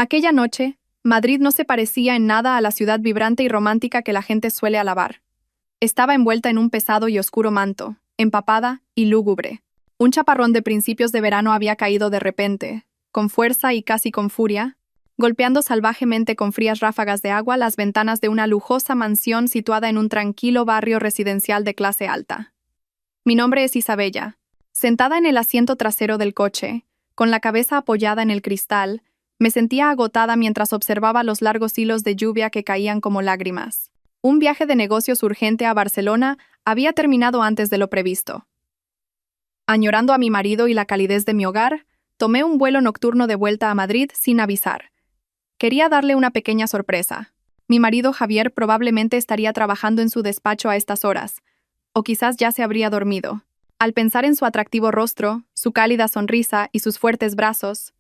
Aquella noche, Madrid no se parecía en nada a la ciudad vibrante y romántica que la gente suele alabar. Estaba envuelta en un pesado y oscuro manto, empapada y lúgubre. Un chaparrón de principios de verano había caído de repente, con fuerza y casi con furia, golpeando salvajemente con frías ráfagas de agua las ventanas de una lujosa mansión situada en un tranquilo barrio residencial de clase alta. Mi nombre es Isabella. Sentada en el asiento trasero del coche, con la cabeza apoyada en el cristal, me sentía agotada mientras observaba los largos hilos de lluvia que caían como lágrimas. Un viaje de negocios urgente a Barcelona había terminado antes de lo previsto. Añorando a mi marido y la calidez de mi hogar, tomé un vuelo nocturno de vuelta a Madrid sin avisar. Quería darle una pequeña sorpresa. Mi marido Javier probablemente estaría trabajando en su despacho a estas horas, o quizás ya se habría dormido. Al pensar en su atractivo rostro, su cálida sonrisa y sus fuertes brazos,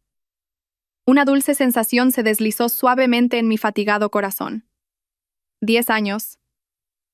una dulce sensación se deslizó suavemente en mi fatigado corazón. 10 años.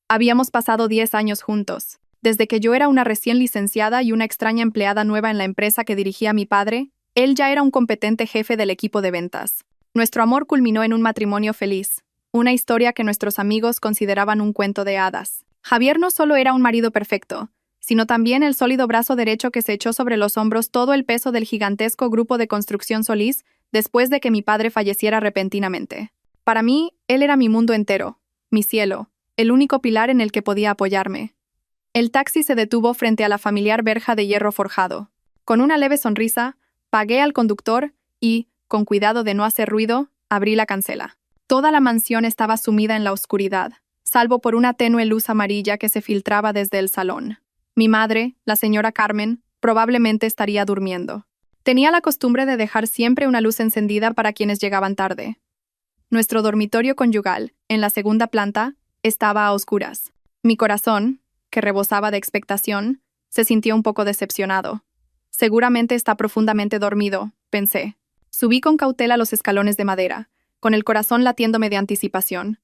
Habíamos pasado 10 años juntos. Desde que yo era una recién licenciada y una extraña empleada nueva en la empresa que dirigía mi padre, él ya era un competente jefe del equipo de ventas. Nuestro amor culminó en un matrimonio feliz, una historia que nuestros amigos consideraban un cuento de hadas. Javier no solo era un marido perfecto, sino también el sólido brazo derecho que se echó sobre los hombros todo el peso del gigantesco grupo de construcción Solís después de que mi padre falleciera repentinamente. Para mí, él era mi mundo entero, mi cielo, el único pilar en el que podía apoyarme. El taxi se detuvo frente a la familiar verja de hierro forjado. Con una leve sonrisa, pagué al conductor y, con cuidado de no hacer ruido, abrí la cancela. Toda la mansión estaba sumida en la oscuridad, salvo por una tenue luz amarilla que se filtraba desde el salón. Mi madre, la señora Carmen, probablemente estaría durmiendo. Tenía la costumbre de dejar siempre una luz encendida para quienes llegaban tarde. Nuestro dormitorio conyugal, en la segunda planta, estaba a oscuras. Mi corazón, que rebosaba de expectación, se sintió un poco decepcionado. Seguramente está profundamente dormido, pensé. Subí con cautela los escalones de madera, con el corazón latiéndome de anticipación.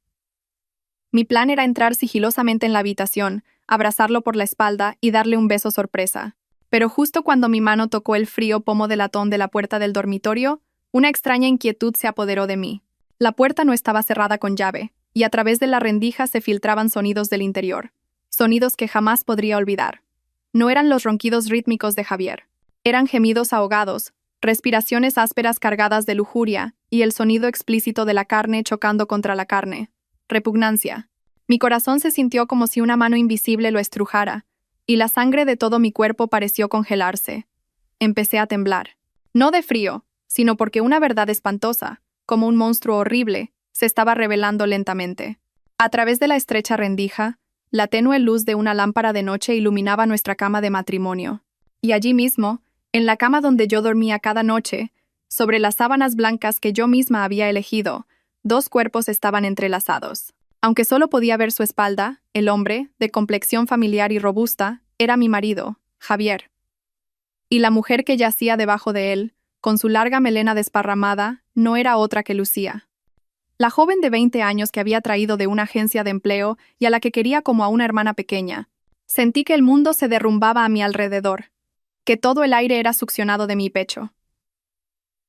Mi plan era entrar sigilosamente en la habitación, abrazarlo por la espalda y darle un beso sorpresa. Pero justo cuando mi mano tocó el frío pomo de latón de la puerta del dormitorio, una extraña inquietud se apoderó de mí. La puerta no estaba cerrada con llave, y a través de la rendija se filtraban sonidos del interior. Sonidos que jamás podría olvidar. No eran los ronquidos rítmicos de Javier. Eran gemidos ahogados, respiraciones ásperas cargadas de lujuria, y el sonido explícito de la carne chocando contra la carne. Repugnancia. Mi corazón se sintió como si una mano invisible lo estrujara, y la sangre de todo mi cuerpo pareció congelarse. Empecé a temblar. No de frío, sino porque una verdad espantosa, como un monstruo horrible, se estaba revelando lentamente. A través de la estrecha rendija, la tenue luz de una lámpara de noche iluminaba nuestra cama de matrimonio. Y allí mismo, en la cama donde yo dormía cada noche, sobre las sábanas blancas que yo misma había elegido, dos cuerpos estaban entrelazados. Aunque solo podía ver su espalda, el hombre, de complexión familiar y robusta, era mi marido, Javier. Y la mujer que yacía debajo de él, con su larga melena desparramada, no era otra que Lucía. La joven de 20 años que había traído de una agencia de empleo y a la que quería como a una hermana pequeña. Sentí que el mundo se derrumbaba a mi alrededor, que todo el aire era succionado de mi pecho.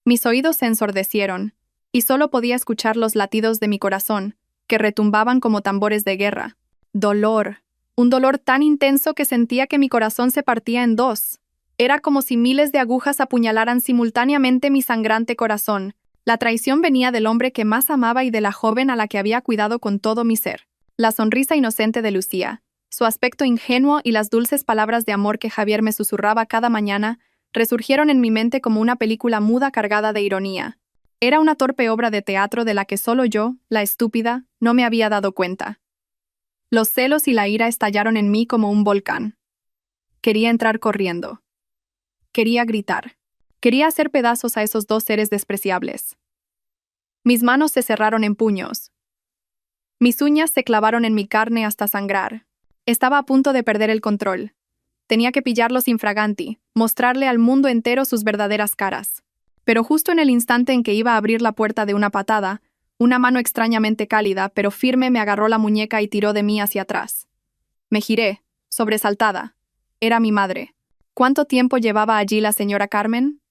Mis oídos se ensordecieron, y solo podía escuchar los latidos de mi corazón, que retumbaban como tambores de guerra. Dolor. Un dolor tan intenso que sentía que mi corazón se partía en dos. Era como si miles de agujas apuñalaran simultáneamente mi sangrante corazón. La traición venía del hombre que más amaba y de la joven a la que había cuidado con todo mi ser. La sonrisa inocente de Lucía, su aspecto ingenuo y las dulces palabras de amor que Javier me susurraba cada mañana, resurgieron en mi mente como una película muda cargada de ironía. Era una torpe obra de teatro de la que solo yo, la estúpida, no me había dado cuenta. Los celos y la ira estallaron en mí como un volcán. Quería entrar corriendo. Quería gritar. Quería hacer pedazos a esos dos seres despreciables. Mis manos se cerraron en puños. Mis uñas se clavaron en mi carne hasta sangrar. Estaba a punto de perder el control. Tenía que pillarlos infraganti, mostrarle al mundo entero sus verdaderas caras. Pero justo en el instante en que iba a abrir la puerta de una patada, una mano extrañamente cálida pero firme me agarró la muñeca y tiró de mí hacia atrás. Me giré, sobresaltada. Era mi madre. ¿Cuánto tiempo llevaba allí la señora Carmen?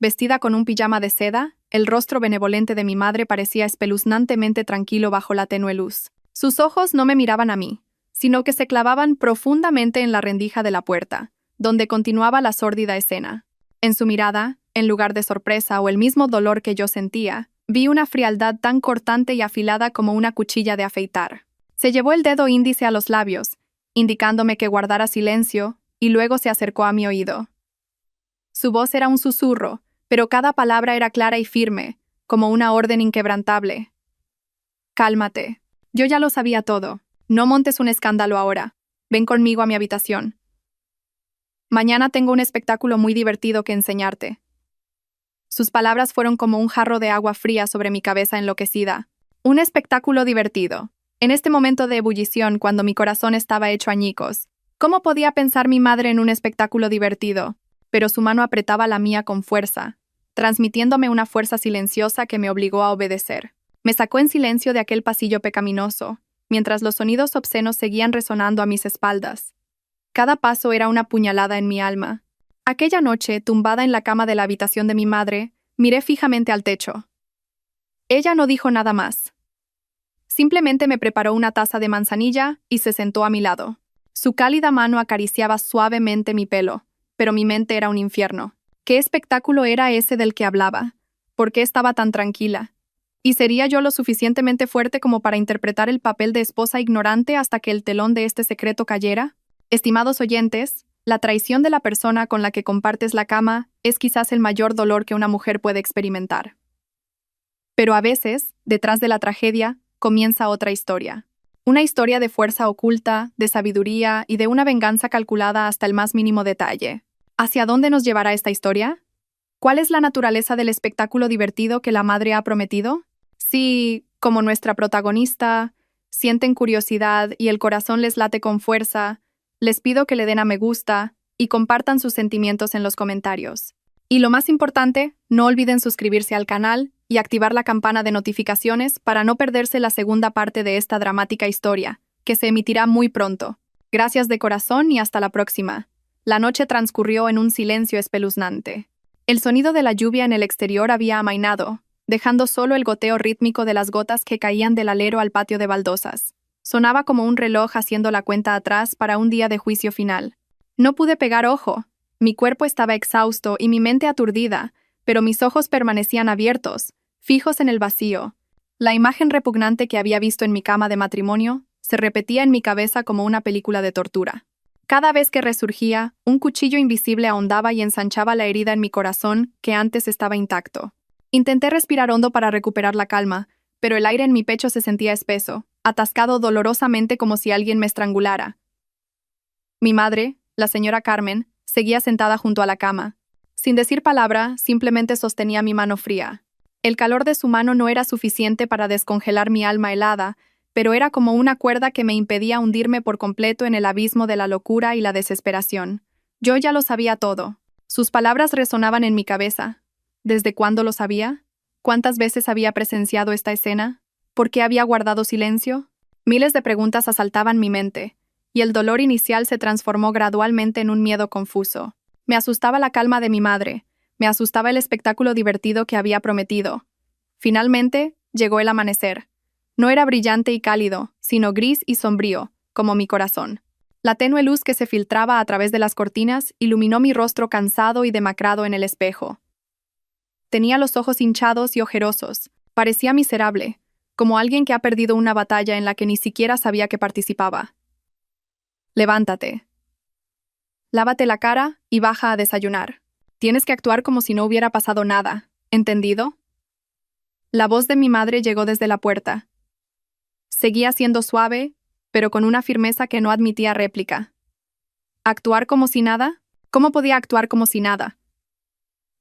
Vestida con un pijama de seda, El rostro benevolente de mi madre parecía espeluznantemente tranquilo bajo la tenue luz. Sus ojos no me miraban a mí, sino que se clavaban profundamente en la rendija de la puerta, donde continuaba la sórdida escena. En su mirada, en lugar de sorpresa o el mismo dolor que yo sentía, vi una frialdad tan cortante y afilada como una cuchilla de afeitar. Se llevó el dedo índice a los labios, indicándome que guardara silencio, y luego se acercó a mi oído. Su voz era un susurro, pero cada palabra era clara y firme, como una orden inquebrantable. «Cálmate. Yo ya lo sabía todo. No montes un escándalo ahora. Ven conmigo a mi habitación. Mañana tengo un espectáculo muy divertido que enseñarte». Sus palabras fueron como un jarro de agua fría sobre mi cabeza enloquecida. Un espectáculo divertido. En este momento de ebullición, cuando mi corazón estaba hecho añicos, ¿cómo podía pensar mi madre en un espectáculo divertido? Pero su mano apretaba la mía con fuerza, transmitiéndome una fuerza silenciosa que me obligó a obedecer. Me sacó en silencio de aquel pasillo pecaminoso, mientras los sonidos obscenos seguían resonando a mis espaldas. Cada paso era una puñalada en mi alma. Aquella noche, tumbada en la cama de la habitación de mi madre, miré fijamente al techo. Ella no dijo nada más. Simplemente me preparó una taza de manzanilla y se sentó a mi lado. Su cálida mano acariciaba suavemente mi pelo, pero mi mente era un infierno. ¿Qué espectáculo era ese del que hablaba? ¿Por qué estaba tan tranquila? ¿Y sería yo lo suficientemente fuerte como para interpretar el papel de esposa ignorante hasta que el telón de este secreto cayera? Estimados oyentes, la traición de la persona con la que compartes la cama es quizás el mayor dolor que una mujer puede experimentar. Pero a veces, detrás de la tragedia, comienza otra historia. Una historia de fuerza oculta, de sabiduría y de una venganza calculada hasta el más mínimo detalle. ¿Hacia dónde nos llevará esta historia? ¿Cuál es la naturaleza del espectáculo divertido que la madre ha prometido? Si, como nuestra protagonista, sienten curiosidad y el corazón les late con fuerza, les pido que le den a me gusta y compartan sus sentimientos en los comentarios. Y lo más importante, no olviden suscribirse al canal y activar la campana de notificaciones para no perderse la segunda parte de esta dramática historia, que se emitirá muy pronto. Gracias de corazón y hasta la próxima. La noche transcurrió en un silencio espeluznante. El sonido de la lluvia en el exterior había amainado, dejando solo el goteo rítmico de las gotas que caían del alero al patio de baldosas. Sonaba como un reloj haciendo la cuenta atrás para un día de juicio final. No pude pegar ojo. Mi cuerpo estaba exhausto y mi mente aturdida, pero mis ojos permanecían abiertos, fijos en el vacío. La imagen repugnante que había visto en mi cama de matrimonio se repetía en mi cabeza como una película de tortura. Cada vez que resurgía, un cuchillo invisible ahondaba y ensanchaba la herida en mi corazón que antes estaba intacto. Intenté respirar hondo para recuperar la calma, pero el aire en mi pecho se sentía espeso, atascado dolorosamente como si alguien me estrangulara. Mi madre, la señora Carmen, seguía sentada junto a la cama. Sin decir palabra, simplemente sostenía mi mano fría. El calor de su mano no era suficiente para descongelar mi alma helada, pero era como una cuerda que me impedía hundirme por completo en el abismo de la locura y la desesperación. Yo ya lo sabía todo. Sus palabras resonaban en mi cabeza. ¿Desde cuándo lo sabía? ¿Cuántas veces había presenciado esta escena? ¿Por qué había guardado silencio? Miles de preguntas asaltaban mi mente, y el dolor inicial se transformó gradualmente en un miedo confuso. Me asustaba la calma de mi madre, me asustaba el espectáculo divertido que había prometido. Finalmente, llegó el amanecer. No era brillante y cálido, sino gris y sombrío, como mi corazón. La tenue luz que se filtraba a través de las cortinas iluminó mi rostro cansado y demacrado en el espejo. Tenía los ojos hinchados y ojerosos, parecía miserable, como alguien que ha perdido una batalla en la que ni siquiera sabía que participaba. Levántate. Lávate la cara y baja a desayunar. Tienes que actuar como si no hubiera pasado nada, ¿entendido? La voz de mi madre llegó desde la puerta. Seguía siendo suave, pero con una firmeza que no admitía réplica. ¿Actuar como si nada? ¿Cómo podía actuar como si nada?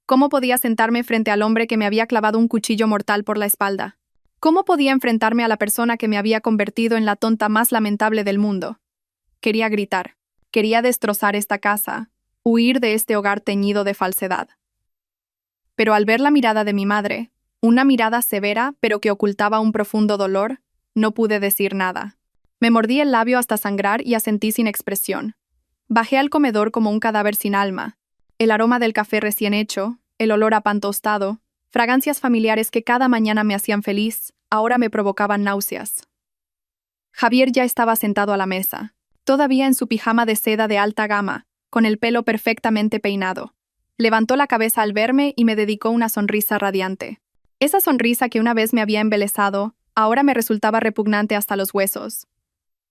¿Cómo podía sentarme frente al hombre que me había clavado un cuchillo mortal por la espalda? ¿Cómo podía enfrentarme a la persona que me había convertido en la tonta más lamentable del mundo? Quería gritar. Quería destrozar esta casa, huir de este hogar teñido de falsedad. Pero al ver la mirada de mi madre, una mirada severa pero que ocultaba un profundo dolor, no pude decir nada. Me mordí el labio hasta sangrar y asentí sin expresión. Bajé al comedor como un cadáver sin alma. El aroma del café recién hecho, el olor a pan tostado, Fragancias familiares que cada mañana me hacían feliz, ahora me provocaban náuseas. Javier ya estaba sentado a la mesa, todavía en su pijama de seda de alta gama, con el pelo perfectamente peinado. Levantó la cabeza al verme y me dedicó una sonrisa radiante. Esa sonrisa que una vez me había embelesado, ahora me resultaba repugnante hasta los huesos.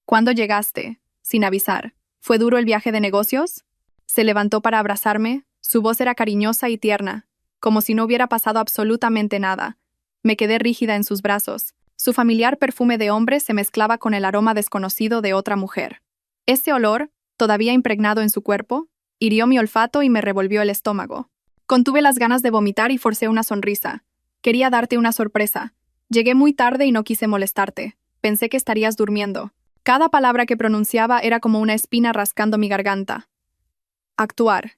¿Cuándo llegaste? Sin avisar. ¿Fue duro el viaje de negocios? Se levantó para abrazarme, su voz era cariñosa y tierna, como si no hubiera pasado absolutamente nada. Me quedé rígida en sus brazos. Su familiar perfume de hombre se mezclaba con el aroma desconocido de otra mujer. Ese olor, todavía impregnado en su cuerpo, hirió mi olfato y me revolvió el estómago. Contuve las ganas de vomitar y forcé una sonrisa. Quería darte una sorpresa. Llegué muy tarde y no quise molestarte. Pensé que estarías durmiendo. Cada palabra que pronunciaba era como una espina rascando mi garganta. Actuar.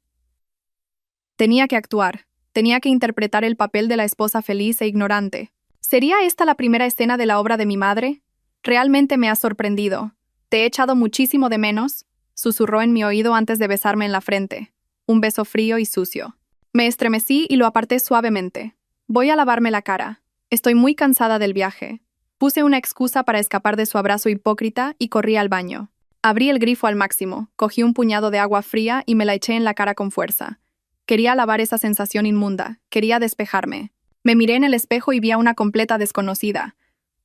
Tenía que actuar. Tenía que interpretar el papel de la esposa feliz e ignorante. ¿Sería esta la primera escena de la obra de mi madre? Realmente me has sorprendido. Te he echado muchísimo de menos, susurró en mi oído antes de besarme en la frente. Un beso frío y sucio. Me estremecí y lo aparté suavemente. Voy a lavarme la cara. Estoy muy cansada del viaje. Puse una excusa para escapar de su abrazo hipócrita y corrí al baño. Abrí el grifo al máximo, cogí un puñado de agua fría y me la eché en la cara con fuerza. Quería lavar esa sensación inmunda, quería despejarme. Me miré en el espejo y vi a una completa desconocida.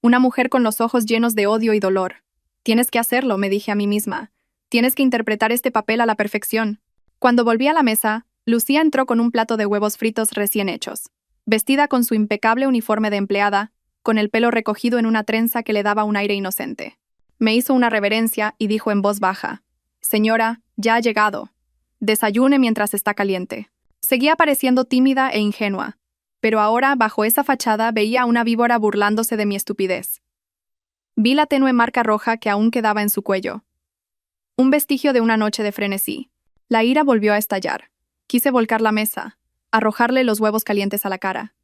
Una mujer con los ojos llenos de odio y dolor. Tienes que hacerlo, me dije a mí misma. Tienes que interpretar este papel a la perfección. Cuando volví a la mesa, Lucía entró con un plato de huevos fritos recién hechos. Vestida con su impecable uniforme de empleada, con el pelo recogido en una trenza que le daba un aire inocente. Me hizo una reverencia y dijo en voz baja: «Señora, ya ha llegado. Desayune mientras está caliente». Seguía pareciendo tímida e ingenua, pero ahora, bajo esa fachada, veía a una víbora burlándose de mi estupidez. Vi la tenue marca roja que aún quedaba en su cuello. Un vestigio de una noche de frenesí. La ira volvió a estallar. Quise volcar la mesa, arrojarle los huevos calientes a la cara.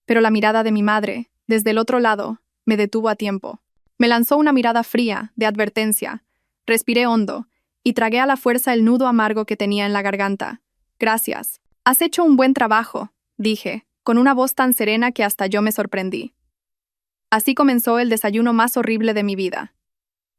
Pero la mirada de mi madre, desde el otro lado, me detuvo a tiempo. Me lanzó una mirada fría, de advertencia. Respiré hondo, y tragué a la fuerza el nudo amargo que tenía en la garganta. «Gracias. Has hecho un buen trabajo», dije, con una voz tan serena que hasta yo me sorprendí. Así comenzó el desayuno más horrible de mi vida.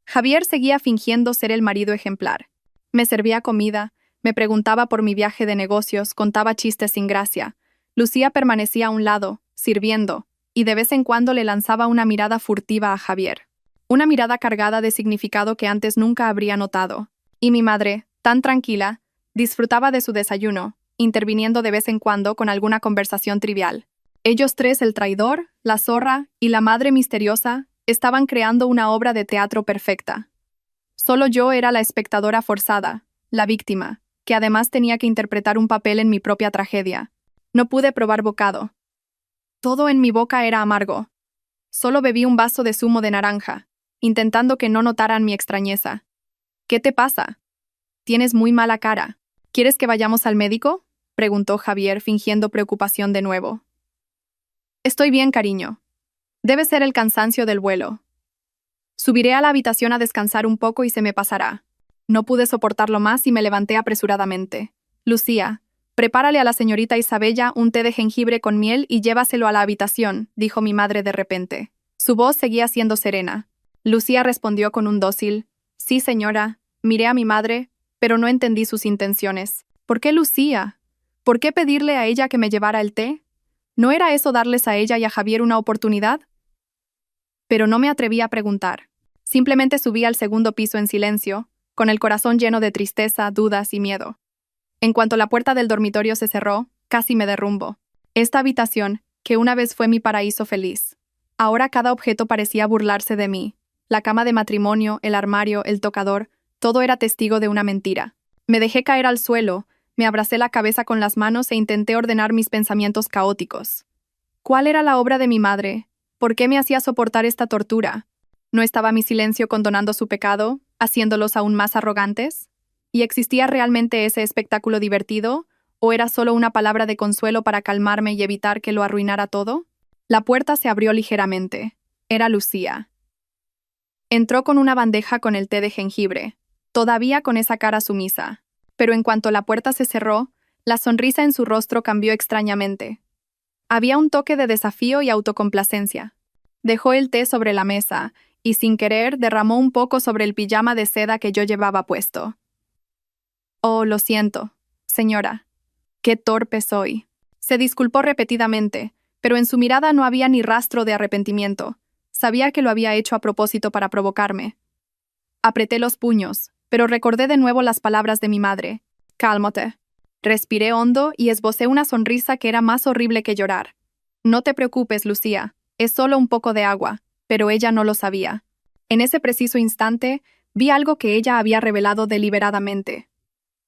Javier seguía fingiendo ser el marido ejemplar. Me servía comida, me preguntaba por mi viaje de negocios, contaba chistes sin gracia. Lucía permanecía a un lado, sirviendo, y de vez en cuando le lanzaba una mirada furtiva a Javier. Una mirada cargada de significado que antes nunca habría notado. Y mi madre, tan tranquila, disfrutaba de su desayuno, interviniendo de vez en cuando con alguna conversación trivial. Ellos tres, el traidor, la zorra y la madre misteriosa, estaban creando una obra de teatro perfecta. Solo yo era la espectadora forzada, la víctima, que además tenía que interpretar un papel en mi propia tragedia. No pude probar bocado. Todo en mi boca era amargo. Solo bebí un vaso de zumo de naranja, intentando que no notaran mi extrañeza. «¿Qué te pasa? Tienes muy mala cara. ¿Quieres que vayamos al médico?», preguntó Javier, fingiendo preocupación de nuevo. «Estoy bien, cariño. Debe ser el cansancio del vuelo. Subiré a la habitación a descansar un poco y se me pasará». No pude soportarlo más y me levanté apresuradamente. «Lucía, prepárale a la señorita Isabella un té de jengibre con miel y llévaselo a la habitación», dijo mi madre de repente. Su voz seguía siendo serena. Lucía respondió con un dócil: «Sí, señora». Miré a mi madre, pero no entendí sus intenciones. ¿Por qué Lucía? ¿Por qué pedirle a ella que me llevara el té? ¿No era eso darles a ella y a Javier una oportunidad? Pero no me atreví a preguntar. Simplemente subí al segundo piso en silencio, con el corazón lleno de tristeza, dudas y miedo. En cuanto la puerta del dormitorio se cerró, casi me derrumbo. Esta habitación, que una vez fue mi paraíso feliz. Ahora cada objeto parecía burlarse de mí. La cama de matrimonio, el armario, el tocador, todo era testigo de una mentira. Me dejé caer al suelo, me abracé la cabeza con las manos e intenté ordenar mis pensamientos caóticos. ¿Cuál era la obra de mi madre? ¿Por qué me hacía soportar esta tortura? ¿No estaba mi silencio condonando su pecado, haciéndolos aún más arrogantes? ¿Y existía realmente ese espectáculo divertido, o era solo una palabra de consuelo para calmarme y evitar que lo arruinara todo? La puerta se abrió ligeramente. Era Lucía. Entró con una bandeja con el té de jengibre, todavía con esa cara sumisa. Pero en cuanto la puerta se cerró, la sonrisa en su rostro cambió extrañamente. Había un toque de desafío y autocomplacencia. Dejó el té sobre la mesa y, sin querer, derramó un poco sobre el pijama de seda que yo llevaba puesto. Oh, lo siento, señora. Qué torpe soy. Se disculpó repetidamente, pero en su mirada no había ni rastro de arrepentimiento. Sabía que lo había hecho a propósito para provocarme. Apreté los puños, pero recordé de nuevo las palabras de mi madre. Cálmate. Respiré hondo y esbocé una sonrisa que era más horrible que llorar. No te preocupes, Lucía, es solo un poco de agua, pero ella no lo sabía. En ese preciso instante, vi algo que ella había revelado deliberadamente.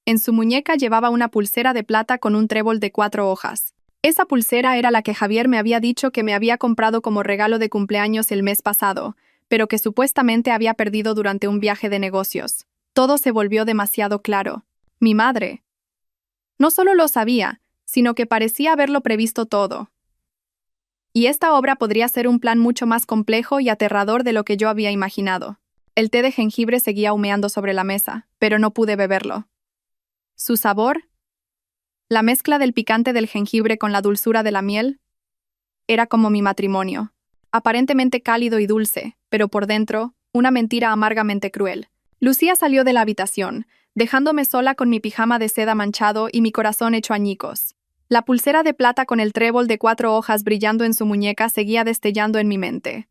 En su muñeca llevaba una pulsera de plata con un trébol de 4 hojas. Esa pulsera era la que Javier me había dicho que me había comprado como regalo de cumpleaños el mes pasado, pero que supuestamente había perdido durante un viaje de negocios. Todo se volvió demasiado claro. Mi madre no solo lo sabía, sino que parecía haberlo previsto todo. Y esta obra podría ser un plan mucho más complejo y aterrador de lo que yo había imaginado. El té de jengibre seguía humeando sobre la mesa, pero no pude beberlo. ¿Su sabor? La mezcla del picante del jengibre con la dulzura de la miel era como mi matrimonio. Aparentemente cálido y dulce, pero por dentro, una mentira amargamente cruel. Lucía salió de la habitación, dejándome sola con mi pijama de seda manchado y mi corazón hecho añicos. La pulsera de plata con el trébol de 4 hojas brillando en su muñeca seguía destellando en mi mente.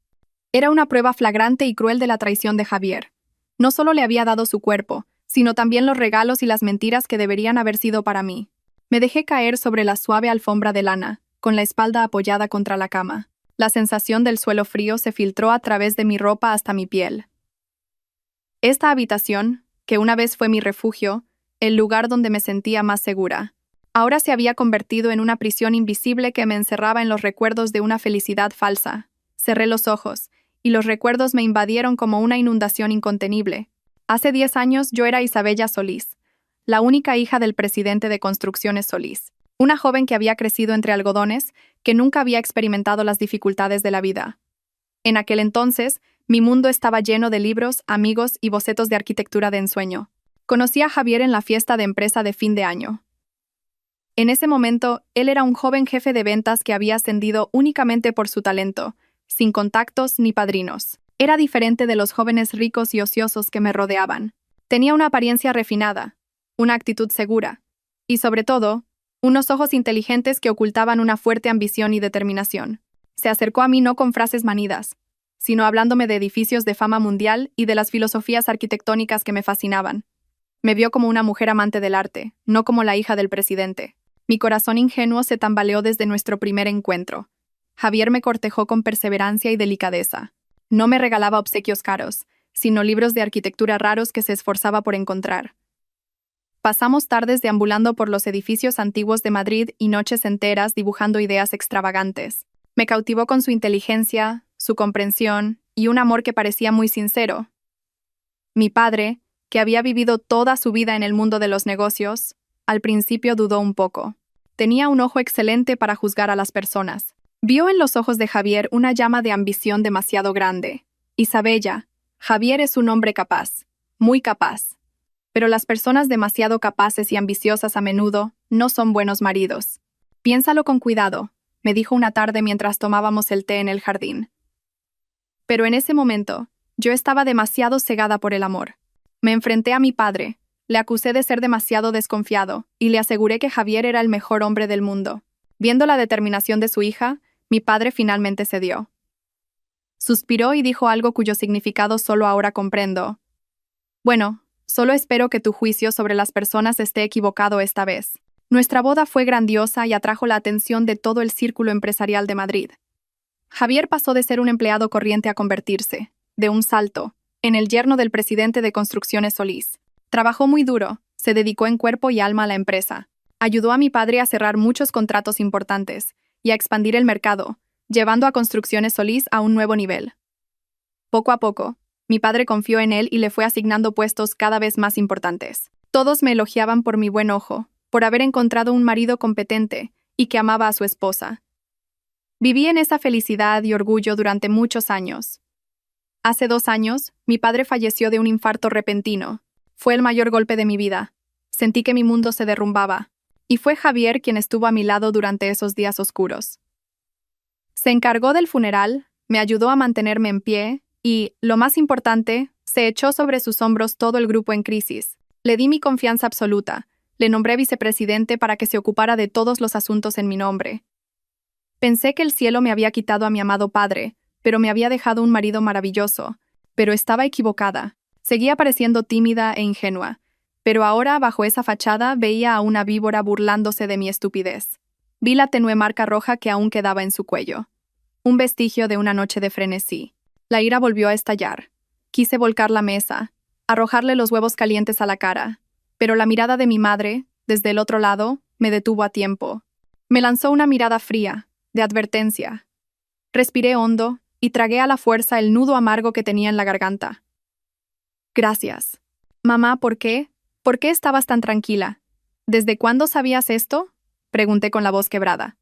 Era una prueba flagrante y cruel de la traición de Javier. No solo le había dado su cuerpo, sino también los regalos y las mentiras que deberían haber sido para mí. Me dejé caer sobre la suave alfombra de lana, con la espalda apoyada contra la cama. La sensación del suelo frío se filtró a través de mi ropa hasta mi piel. Esta habitación, que una vez fue mi refugio, el lugar donde me sentía más segura, ahora se había convertido en una prisión invisible que me encerraba en los recuerdos de una felicidad falsa. Cerré los ojos, y los recuerdos me invadieron como una inundación incontenible. Hace 10 años yo era Isabella Solís, la única hija del presidente de Construcciones Solís, una joven que había crecido entre algodones, que nunca había experimentado las dificultades de la vida. En aquel entonces, mi mundo estaba lleno de libros, amigos y bocetos de arquitectura de ensueño. Conocí a Javier en la fiesta de empresa de fin de año. En ese momento, él era un joven jefe de ventas que había ascendido únicamente por su talento, sin contactos ni padrinos. Era diferente de los jóvenes ricos y ociosos que me rodeaban. Tenía una apariencia refinada, una actitud segura, y sobre todo, unos ojos inteligentes que ocultaban una fuerte ambición y determinación. Se acercó a mí no con frases manidas, sino hablándome de edificios de fama mundial y de las filosofías arquitectónicas que me fascinaban. Me vio como una mujer amante del arte, no como la hija del presidente. Mi corazón ingenuo se tambaleó desde nuestro primer encuentro. Javier me cortejó con perseverancia y delicadeza. No me regalaba obsequios caros, sino libros de arquitectura raros que se esforzaba por encontrar. Pasamos tardes deambulando por los edificios antiguos de Madrid y noches enteras dibujando ideas extravagantes. Me cautivó con su inteligencia, su comprensión y un amor que parecía muy sincero. Mi padre, que había vivido toda su vida en el mundo de los negocios, al principio dudó un poco. Tenía un ojo excelente para juzgar a las personas. Vio en los ojos de Javier una llama de ambición demasiado grande. Isabella, Javier es un hombre capaz, muy capaz. Pero las personas demasiado capaces y ambiciosas a menudo no son buenos maridos. Piénsalo con cuidado, me dijo una tarde mientras tomábamos el té en el jardín. Pero en ese momento, yo estaba demasiado cegada por el amor. Me enfrenté a mi padre, le acusé de ser demasiado desconfiado y le aseguré que Javier era el mejor hombre del mundo. Viendo la determinación de su hija, mi padre finalmente cedió. Suspiró y dijo algo cuyo significado solo ahora comprendo. Bueno, solo espero que tu juicio sobre las personas esté equivocado esta vez. Nuestra boda fue grandiosa y atrajo la atención de todo el círculo empresarial de Madrid. Javier pasó de ser un empleado corriente a convertirse, de un salto, en el yerno del presidente de Construcciones Solís. Trabajó muy duro, se dedicó en cuerpo y alma a la empresa. Ayudó a mi padre a cerrar muchos contratos importantes y a expandir el mercado, llevando a Construcciones Solís a un nuevo nivel. Poco a poco, mi padre confió en él y le fue asignando puestos cada vez más importantes. Todos me elogiaban por mi buen ojo, por haber encontrado un marido competente y que amaba a su esposa. Viví en esa felicidad y orgullo durante muchos años. Hace 2 años, mi padre falleció de un infarto repentino. Fue el mayor golpe de mi vida. Sentí que mi mundo se derrumbaba. Y fue Javier quien estuvo a mi lado durante esos días oscuros. Se encargó del funeral, me ayudó a mantenerme en pie y, lo más importante, se echó sobre sus hombros todo el grupo en crisis. Le di mi confianza absoluta. Le nombré vicepresidente para que se ocupara de todos los asuntos en mi nombre. Pensé que el cielo me había quitado a mi amado padre, pero me había dejado un marido maravilloso. Pero estaba equivocada. Seguía pareciendo tímida e ingenua. Pero ahora, bajo esa fachada, veía a una víbora burlándose de mi estupidez. Vi la tenue marca roja que aún quedaba en su cuello. Un vestigio de una noche de frenesí. La ira volvió a estallar. Quise volcar la mesa, arrojarle los huevos calientes a la cara. Pero la mirada de mi madre, desde el otro lado, me detuvo a tiempo. Me lanzó una mirada fría, de advertencia. Respiré hondo y tragué a la fuerza el nudo amargo que tenía en la garganta. Gracias. Mamá, ¿por qué? ¿Por qué estabas tan tranquila? ¿Desde cuándo sabías esto? Pregunté con la voz quebrada.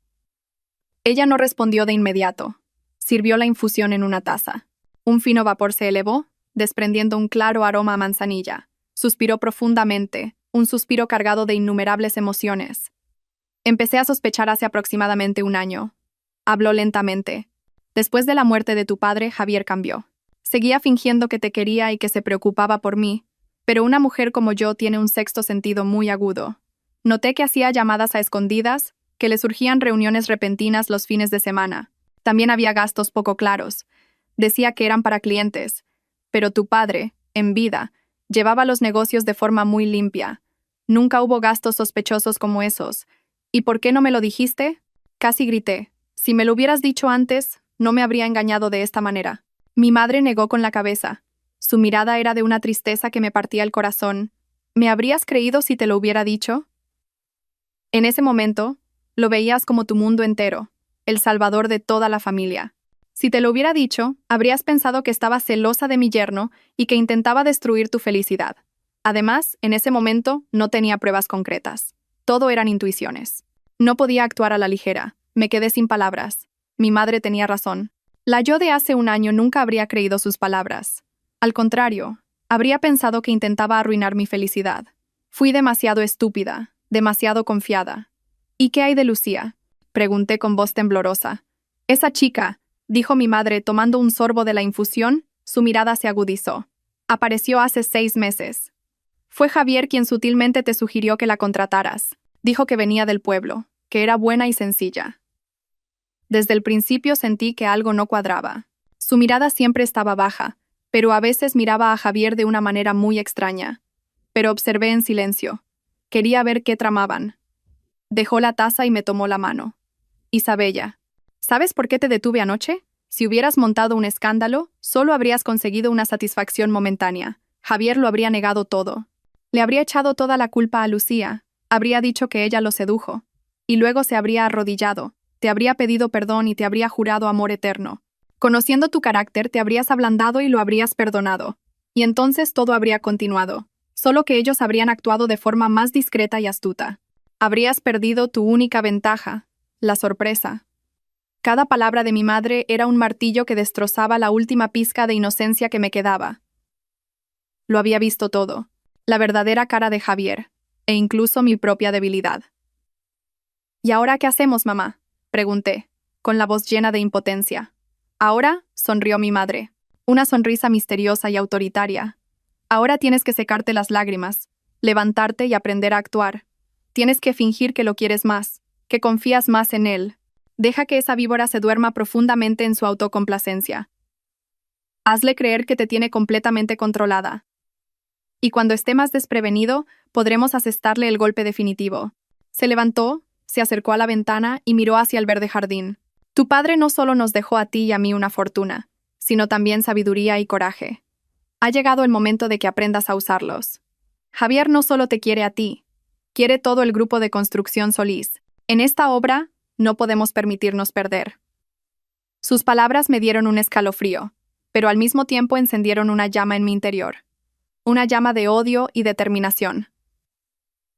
Ella no respondió de inmediato. Sirvió la infusión en una taza. Un fino vapor se elevó, desprendiendo un claro aroma a manzanilla. Suspiró profundamente, un suspiro cargado de innumerables emociones. Empecé a sospechar hace aproximadamente un año. Habló lentamente. Después de la muerte de tu padre, Javier cambió. Seguía fingiendo que te quería y que se preocupaba por mí, pero una mujer como yo tiene un sexto sentido muy agudo. Noté que hacía llamadas a escondidas, que le surgían reuniones repentinas los fines de semana. También había gastos poco claros. Decía que eran para clientes. Pero tu padre, en vida, llevaba los negocios de forma muy limpia. Nunca hubo gastos sospechosos como esos. ¿Y por qué no me lo dijiste? Casi grité. Si me lo hubieras dicho antes, no me habría engañado de esta manera. Mi madre negó con la cabeza. Su mirada era de una tristeza que me partía el corazón. ¿Me habrías creído si te lo hubiera dicho? En ese momento, lo veías como tu mundo entero, el salvador de toda la familia. Si te lo hubiera dicho, habrías pensado que estaba celosa de mi yerno y que intentaba destruir tu felicidad. Además, en ese momento, no tenía pruebas concretas. Todo eran intuiciones. No podía actuar a la ligera. Me quedé sin palabras. Mi madre tenía razón. La yo de hace un año nunca habría creído sus palabras. Al contrario, habría pensado que intentaba arruinar mi felicidad. Fui demasiado estúpida, demasiado confiada. ¿Y qué hay de Lucía? Pregunté con voz temblorosa. Esa chica, dijo mi madre tomando un sorbo de la infusión, su mirada se agudizó. Apareció hace 6 meses. Fue Javier quien sutilmente te sugirió que la contrataras. Dijo que venía del pueblo, que era buena y sencilla. Desde el principio sentí que algo no cuadraba. Su mirada siempre estaba baja, pero a veces miraba a Javier de una manera muy extraña. Pero observé en silencio. Quería ver qué tramaban. Dejó la taza y me tomó la mano. Isabella, ¿sabes por qué te detuve anoche? Si hubieras montado un escándalo, solo habrías conseguido una satisfacción momentánea. Javier lo habría negado todo. Le habría echado toda la culpa a Lucía. Habría dicho que ella lo sedujo. Y luego se habría arrodillado. Te habría pedido perdón y te habría jurado amor eterno. Conociendo tu carácter, te habrías ablandado y lo habrías perdonado. Y entonces todo habría continuado. Solo que ellos habrían actuado de forma más discreta y astuta. Habrías perdido tu única ventaja, la sorpresa. Cada palabra de mi madre era un martillo que destrozaba la última pizca de inocencia que me quedaba. Lo había visto todo, la verdadera cara de Javier, e incluso mi propia debilidad. ¿Y ahora qué hacemos, mamá?, pregunté, con la voz llena de impotencia. Ahora, sonrió mi madre, una sonrisa misteriosa y autoritaria. Ahora tienes que secarte las lágrimas, levantarte y aprender a actuar. Tienes que fingir que lo quieres más, que confías más en él. Deja que esa víbora se duerma profundamente en su autocomplacencia. Hazle creer que te tiene completamente controlada. Y cuando esté más desprevenido, podremos asestarle el golpe definitivo. Se levantó, se acercó a la ventana y miró hacia el verde jardín. Tu padre no solo nos dejó a ti y a mí una fortuna, sino también sabiduría y coraje. Ha llegado el momento de que aprendas a usarlos. Javier no solo te quiere a ti, quiere todo el grupo de construcción Solís. En esta obra, no podemos permitirnos perder. Sus palabras me dieron un escalofrío, pero al mismo tiempo encendieron una llama en mi interior. Una llama de odio y determinación.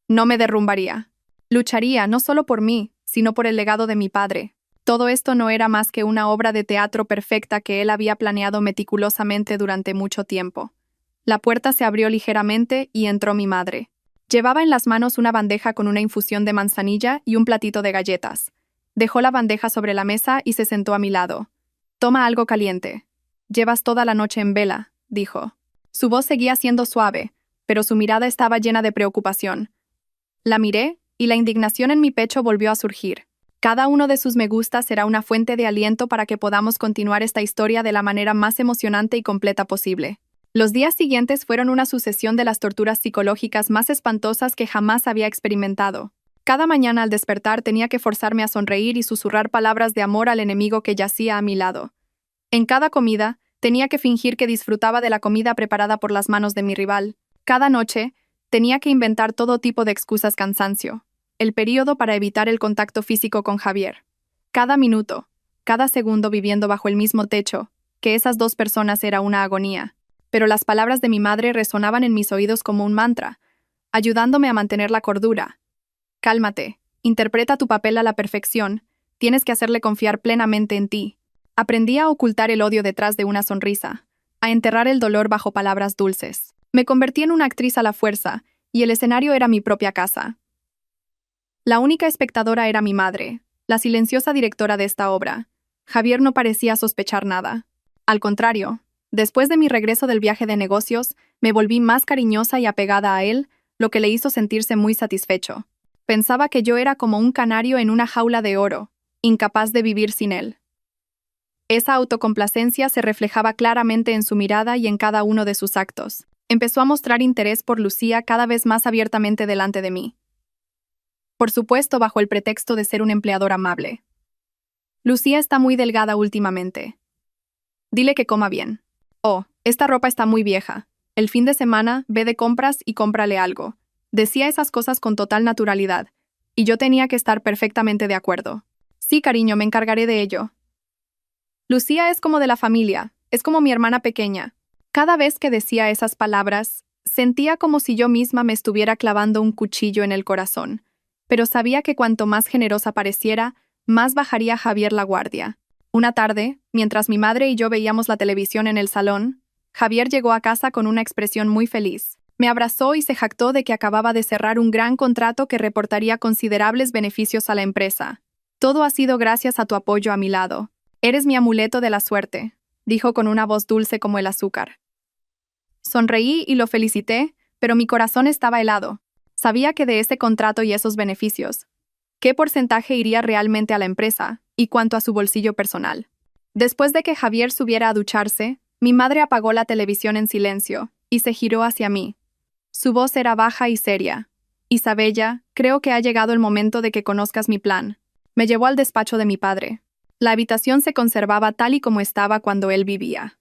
No me derrumbaría. Lucharía no solo por mí, sino por el legado de mi padre. Todo esto no era más que una obra de teatro perfecta que él había planeado meticulosamente durante mucho tiempo. La puerta se abrió ligeramente y entró mi madre. Llevaba en las manos una bandeja con una infusión de manzanilla y un platito de galletas. Dejó la bandeja sobre la mesa y se sentó a mi lado. «Toma algo caliente. Llevas toda la noche en vela», dijo. Su voz seguía siendo suave, pero su mirada estaba llena de preocupación. La miré, y la indignación en mi pecho volvió a surgir. Cada uno de sus me gusta será una fuente de aliento para que podamos continuar esta historia de la manera más emocionante y completa posible. Los días siguientes fueron una sucesión de las torturas psicológicas más espantosas que jamás había experimentado. Cada mañana al despertar tenía que forzarme a sonreír y susurrar palabras de amor al enemigo que yacía a mi lado. En cada comida, tenía que fingir que disfrutaba de la comida preparada por las manos de mi rival. Cada noche, tenía que inventar todo tipo de excusas cansancio. El período para evitar el contacto físico con Javier. Cada minuto, cada segundo viviendo bajo el mismo techo, que esas dos personas era una agonía. Pero las palabras de mi madre resonaban en mis oídos como un mantra, ayudándome a mantener la cordura. Cálmate, interpreta tu papel a la perfección, tienes que hacerle confiar plenamente en ti. Aprendí a ocultar el odio detrás de una sonrisa, a enterrar el dolor bajo palabras dulces. Me convertí en una actriz a la fuerza, y el escenario era mi propia casa. La única espectadora era mi madre, la silenciosa directora de esta obra. Javier no parecía sospechar nada. Al contrario, después de mi regreso del viaje de negocios, me volví más cariñosa y apegada a él, lo que le hizo sentirse muy satisfecho. Pensaba que yo era como un canario en una jaula de oro, incapaz de vivir sin él. Esa autocomplacencia se reflejaba claramente en su mirada y en cada uno de sus actos. Empezó a mostrar interés por Lucía cada vez más abiertamente delante de mí. Por supuesto, bajo el pretexto de ser un empleador amable. Lucía está muy delgada últimamente. Dile que coma bien. Oh, esta ropa está muy vieja. El fin de semana, ve de compras y cómprale algo. Decía esas cosas con total naturalidad, y yo tenía que estar perfectamente de acuerdo. Sí, cariño, me encargaré de ello. Lucía es como de la familia, es como mi hermana pequeña. Cada vez que decía esas palabras, sentía como si yo misma me estuviera clavando un cuchillo en el corazón, pero sabía que cuanto más generosa pareciera, más bajaría Javier la guardia. Una tarde, mientras mi madre y yo veíamos la televisión en el salón, Javier llegó a casa con una expresión muy feliz. Me abrazó y se jactó de que acababa de cerrar un gran contrato que reportaría considerables beneficios a la empresa. Todo ha sido gracias a tu apoyo a mi lado. Eres mi amuleto de la suerte, dijo con una voz dulce como el azúcar. Sonreí y lo felicité, pero mi corazón estaba helado. Sabía que de ese contrato y esos beneficios, ¿qué porcentaje iría realmente a la empresa y cuánto a su bolsillo personal? Después de que Javier subiera a ducharse, mi madre apagó la televisión en silencio y se giró hacia mí. Su voz era baja y seria. Isabella, creo que ha llegado el momento de que conozcas mi plan. Me llevó al despacho de mi padre. La habitación se conservaba tal y como estaba cuando él vivía.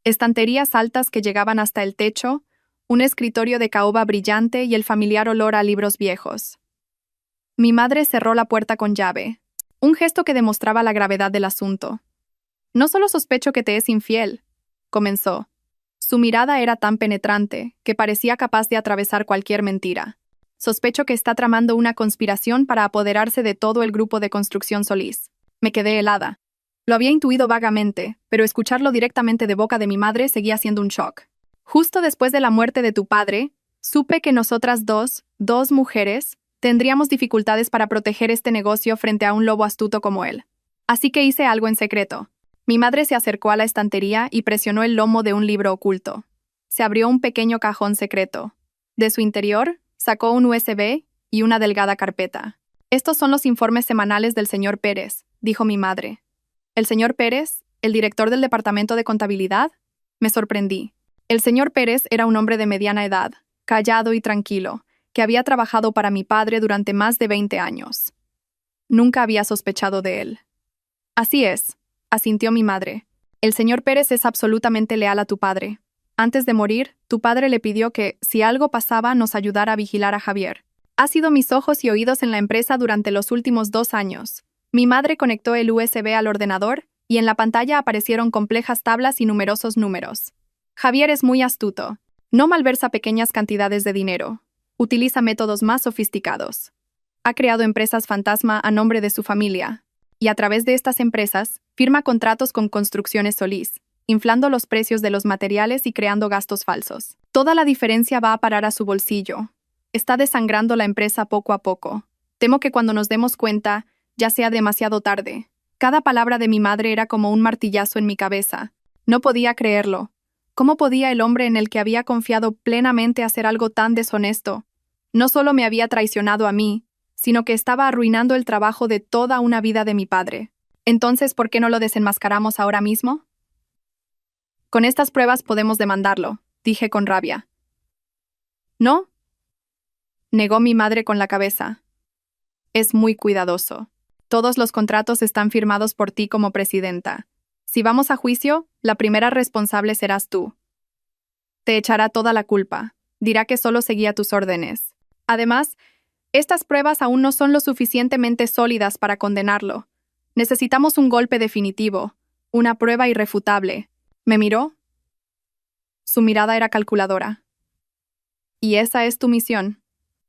Estanterías altas que llegaban hasta el techo, un escritorio de caoba brillante y el familiar olor a libros viejos. Mi madre cerró la puerta con llave, un gesto que demostraba la gravedad del asunto. «No solo sospecho que te es infiel», comenzó. Su mirada era tan penetrante que parecía capaz de atravesar cualquier mentira. «Sospecho que está tramando una conspiración para apoderarse de todo el grupo de construcción Solís». Me quedé helada. Lo había intuido vagamente, pero escucharlo directamente de boca de mi madre seguía siendo un shock. Justo después de la muerte de tu padre, supe que nosotras dos mujeres, tendríamos dificultades para proteger este negocio frente a un lobo astuto como él. Así que hice algo en secreto. Mi madre se acercó a la estantería y presionó el lomo de un libro oculto. Se abrió un pequeño cajón secreto. De su interior, sacó un USB y una delgada carpeta. «Estos son los informes semanales del señor Pérez», dijo mi madre. «¿El señor Pérez, el director del departamento de contabilidad?» Me sorprendí. El señor Pérez era un hombre de mediana edad, callado y tranquilo, que había trabajado para mi padre durante más de 20 años. Nunca había sospechado de él. «Así es», asintió mi madre. «El señor Pérez es absolutamente leal a tu padre. Antes de morir, tu padre le pidió que, si algo pasaba, nos ayudara a vigilar a Javier. Ha sido mis ojos y oídos en la empresa durante los últimos 2 años. Mi madre conectó el USB al ordenador y en la pantalla aparecieron complejas tablas y numerosos números. Javier es muy astuto. No malversa pequeñas cantidades de dinero. Utiliza métodos más sofisticados. Ha creado empresas fantasma a nombre de su familia. Y a través de estas empresas, firma contratos con Construcciones Solís, inflando los precios de los materiales y creando gastos falsos. Toda la diferencia va a parar a su bolsillo. Está desangrando la empresa poco a poco. Temo que cuando nos demos cuenta, Ya sea demasiado tarde. Cada palabra de mi madre era como un martillazo en mi cabeza. No podía creerlo. ¿Cómo podía el hombre en el que había confiado plenamente hacer algo tan deshonesto? No solo me había traicionado a mí, sino que estaba arruinando el trabajo de toda una vida de mi padre. Entonces, ¿por qué no lo desenmascaramos ahora mismo? Con estas pruebas podemos demandarlo, dije con rabia. ¿No? Negó mi madre con la cabeza. Es muy cuidadoso. Todos los contratos están firmados por ti como presidenta. Si vamos a juicio, la primera responsable serás tú. Te echará toda la culpa. Dirá que solo seguía tus órdenes. Además, estas pruebas aún no son lo suficientemente sólidas para condenarlo. Necesitamos un golpe definitivo, una prueba irrefutable. ¿Me miró? Su mirada era calculadora. Y esa es tu misión.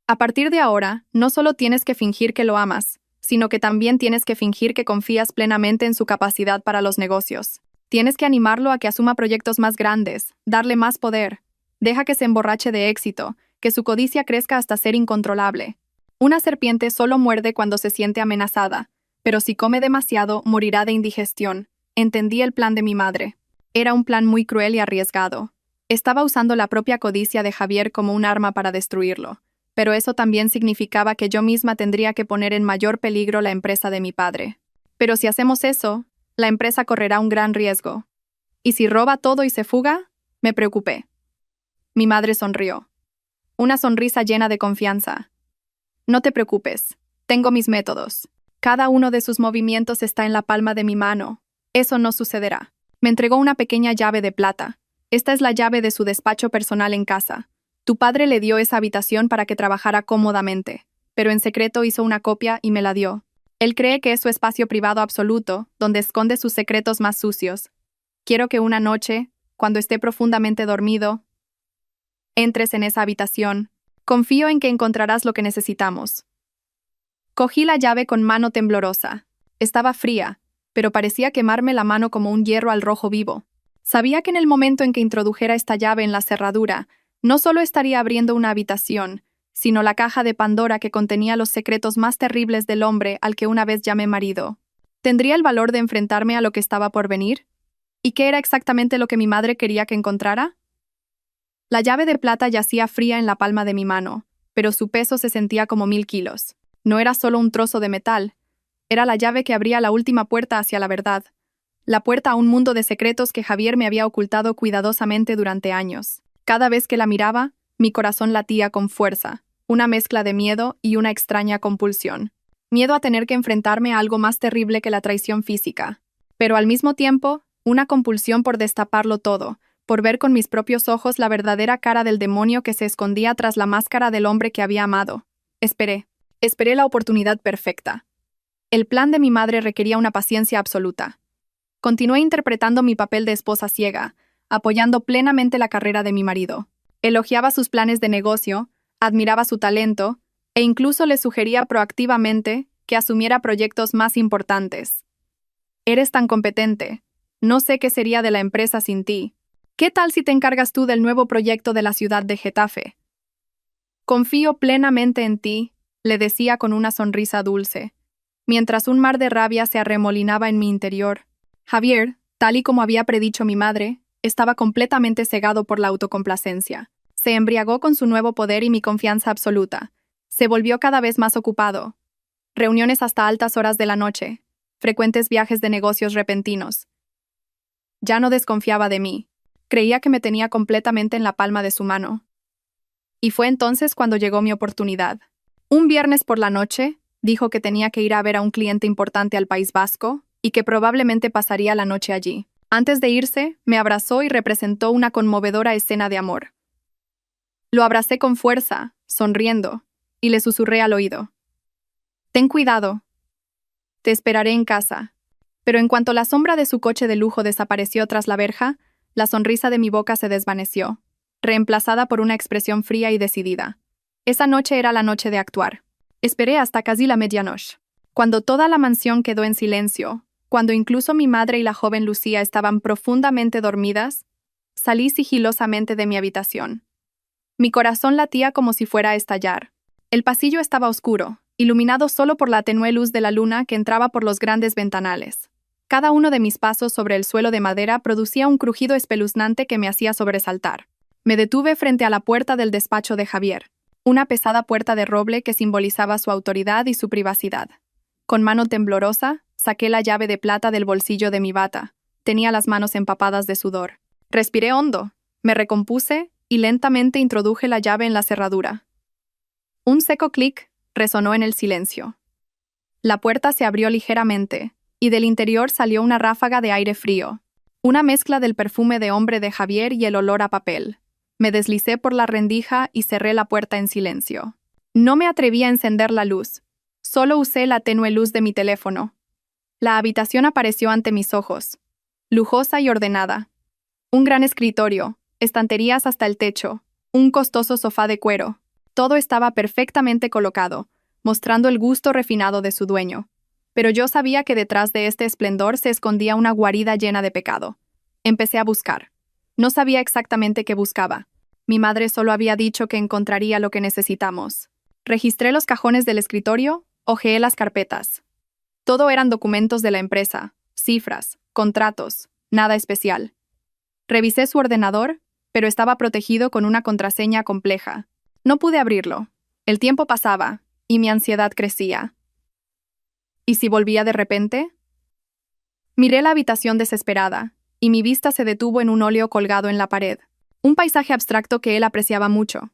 A partir de ahora, no solo tienes que fingir que lo amas, sino que también tienes que fingir que confías plenamente en su capacidad para los negocios. Tienes que animarlo a que asuma proyectos más grandes, darle más poder. Deja que se emborrache de éxito, que su codicia crezca hasta ser incontrolable. Una serpiente solo muerde cuando se siente amenazada, pero si come demasiado, morirá de indigestión. Entendí el plan de mi madre. Era un plan muy cruel y arriesgado. Estaba usando la propia codicia de Javier como un arma para destruirlo. Pero eso también significaba que yo misma tendría que poner en mayor peligro la empresa de mi padre. Pero si hacemos eso, la empresa correrá un gran riesgo. ¿Y si roba todo y se fuga? Me preocupé. Mi madre sonrió. Una sonrisa llena de confianza. No te preocupes, tengo mis métodos. Cada uno de sus movimientos está en la palma de mi mano. Eso no sucederá. Me entregó una pequeña llave de plata. Esta es la llave de su despacho personal en casa. Tu padre le dio esa habitación para que trabajara cómodamente, pero en secreto hizo una copia y me la dio. Él cree que es su espacio privado absoluto, donde esconde sus secretos más sucios. Quiero que una noche, cuando esté profundamente dormido, entres en esa habitación. Confío en que encontrarás lo que necesitamos. Cogí la llave con mano temblorosa. Estaba fría, pero parecía quemarme la mano como un hierro al rojo vivo. Sabía que en el momento en que introdujera esta llave en la cerradura, no solo estaría abriendo una habitación, sino la caja de Pandora que contenía los secretos más terribles del hombre al que una vez llamé marido. ¿Tendría el valor de enfrentarme a lo que estaba por venir? ¿Y qué era exactamente lo que mi madre quería que encontrara? La llave de plata yacía fría en la palma de mi mano, pero su peso se sentía como 1000 kilos. No era solo un trozo de metal, era la llave que abría la última puerta hacia la verdad, la puerta a un mundo de secretos que Javier me había ocultado cuidadosamente durante años. Cada vez que la miraba, mi corazón latía con fuerza, una mezcla de miedo y una extraña compulsión. Miedo a tener que enfrentarme a algo más terrible que la traición física, pero al mismo tiempo, una compulsión por destaparlo todo, por ver con mis propios ojos la verdadera cara del demonio que se escondía tras la máscara del hombre que había amado. Esperé la oportunidad perfecta. El plan de mi madre requería una paciencia absoluta. Continué interpretando mi papel de esposa ciega, apoyando plenamente la carrera de mi marido. Elogiaba sus planes de negocio, admiraba su talento, e incluso le sugería proactivamente que asumiera proyectos más importantes. Eres tan competente. No sé qué sería de la empresa sin ti. ¿Qué tal si te encargas tú del nuevo proyecto de la ciudad de Getafe? Confío plenamente en ti, le decía con una sonrisa dulce, mientras un mar de rabia se arremolinaba en mi interior. Javier, tal y como había predicho mi madre, estaba completamente cegado por la autocomplacencia. Se embriagó con su nuevo poder y mi confianza absoluta. Se volvió cada vez más ocupado. Reuniones hasta altas horas de la noche, frecuentes viajes de negocios repentinos. Ya no desconfiaba de mí. Creía que me tenía completamente en la palma de su mano. Y fue entonces cuando llegó mi oportunidad. Un viernes por la noche, dijo que tenía que ir a ver a un cliente importante al País Vasco y que probablemente pasaría la noche allí. Antes de irse, me abrazó y representó una conmovedora escena de amor. Lo abracé con fuerza, sonriendo, y le susurré al oído. Ten cuidado. Te esperaré en casa. Pero en cuanto la sombra de su coche de lujo desapareció tras la verja, la sonrisa de mi boca se desvaneció, reemplazada por una expresión fría y decidida. Esa noche era la noche de actuar. Esperé hasta casi la medianoche. Cuando toda la mansión quedó en silencio, cuando incluso mi madre y la joven Lucía estaban profundamente dormidas, salí sigilosamente de mi habitación. Mi corazón latía como si fuera a estallar. El pasillo estaba oscuro, iluminado solo por la tenue luz de la luna que entraba por los grandes ventanales. Cada uno de mis pasos sobre el suelo de madera producía un crujido espeluznante que me hacía sobresaltar. Me detuve frente a la puerta del despacho de Javier, una pesada puerta de roble que simbolizaba su autoridad y su privacidad. Con mano temblorosa, saqué la llave de plata del bolsillo de mi bata. Tenía las manos empapadas de sudor. Respiré hondo, me recompuse y lentamente introduje la llave en la cerradura. Un seco clic resonó en el silencio. La puerta se abrió ligeramente, y del interior salió una ráfaga de aire frío, una mezcla del perfume de hombre de Javier y el olor a papel. Me deslicé por la rendija y cerré la puerta en silencio. No me atreví a encender la luz. Solo usé la tenue luz de mi teléfono. La habitación apareció ante mis ojos, lujosa y ordenada. Un gran escritorio, estanterías hasta el techo, un costoso sofá de cuero. Todo estaba perfectamente colocado, mostrando el gusto refinado de su dueño. Pero yo sabía que detrás de este esplendor se escondía una guarida llena de pecado. Empecé a buscar. No sabía exactamente qué buscaba. Mi madre solo había dicho que encontraría lo que necesitamos. Registré los cajones del escritorio, hojeé las carpetas. Todo eran documentos de la empresa, cifras, contratos, nada especial. Revisé su ordenador, pero estaba protegido con una contraseña compleja. No pude abrirlo. El tiempo pasaba, y mi ansiedad crecía. ¿Y si volvía de repente? Miré la habitación desesperada, y mi vista se detuvo en un óleo colgado en la pared. Un paisaje abstracto que él apreciaba mucho.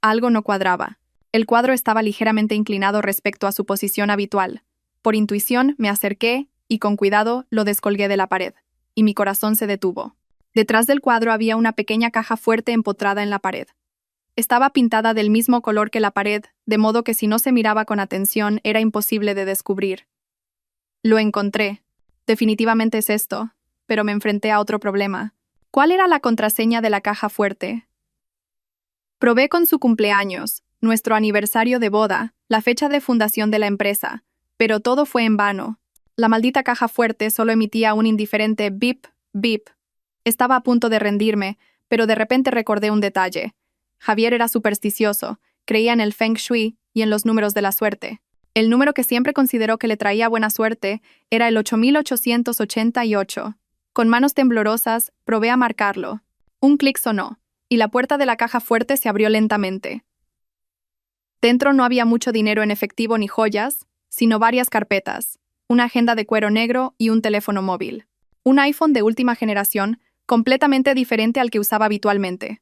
Algo no cuadraba. El cuadro estaba ligeramente inclinado respecto a su posición habitual. Por intuición me acerqué, y con cuidado lo descolgué de la pared, y mi corazón se detuvo. Detrás del cuadro había una pequeña caja fuerte empotrada en la pared. Estaba pintada del mismo color que la pared, de modo que si no se miraba con atención era imposible de descubrir. Lo encontré. Definitivamente es esto, pero me enfrenté a otro problema. ¿Cuál era la contraseña de la caja fuerte? Probé con su cumpleaños, nuestro aniversario de boda, la fecha de fundación de la empresa, pero todo fue en vano. La maldita caja fuerte solo emitía un indiferente bip, bip. Estaba a punto de rendirme, pero de repente recordé un detalle. Javier era supersticioso, creía en el Feng Shui y en los números de la suerte. El número que siempre consideró que le traía buena suerte era el 8888. Con manos temblorosas, probé a marcarlo. Un clic sonó, y la puerta de la caja fuerte se abrió lentamente. Dentro no había mucho dinero en efectivo ni joyas, sino varias carpetas, una agenda de cuero negro y un teléfono móvil. Un iPhone de última generación, completamente diferente al que usaba habitualmente.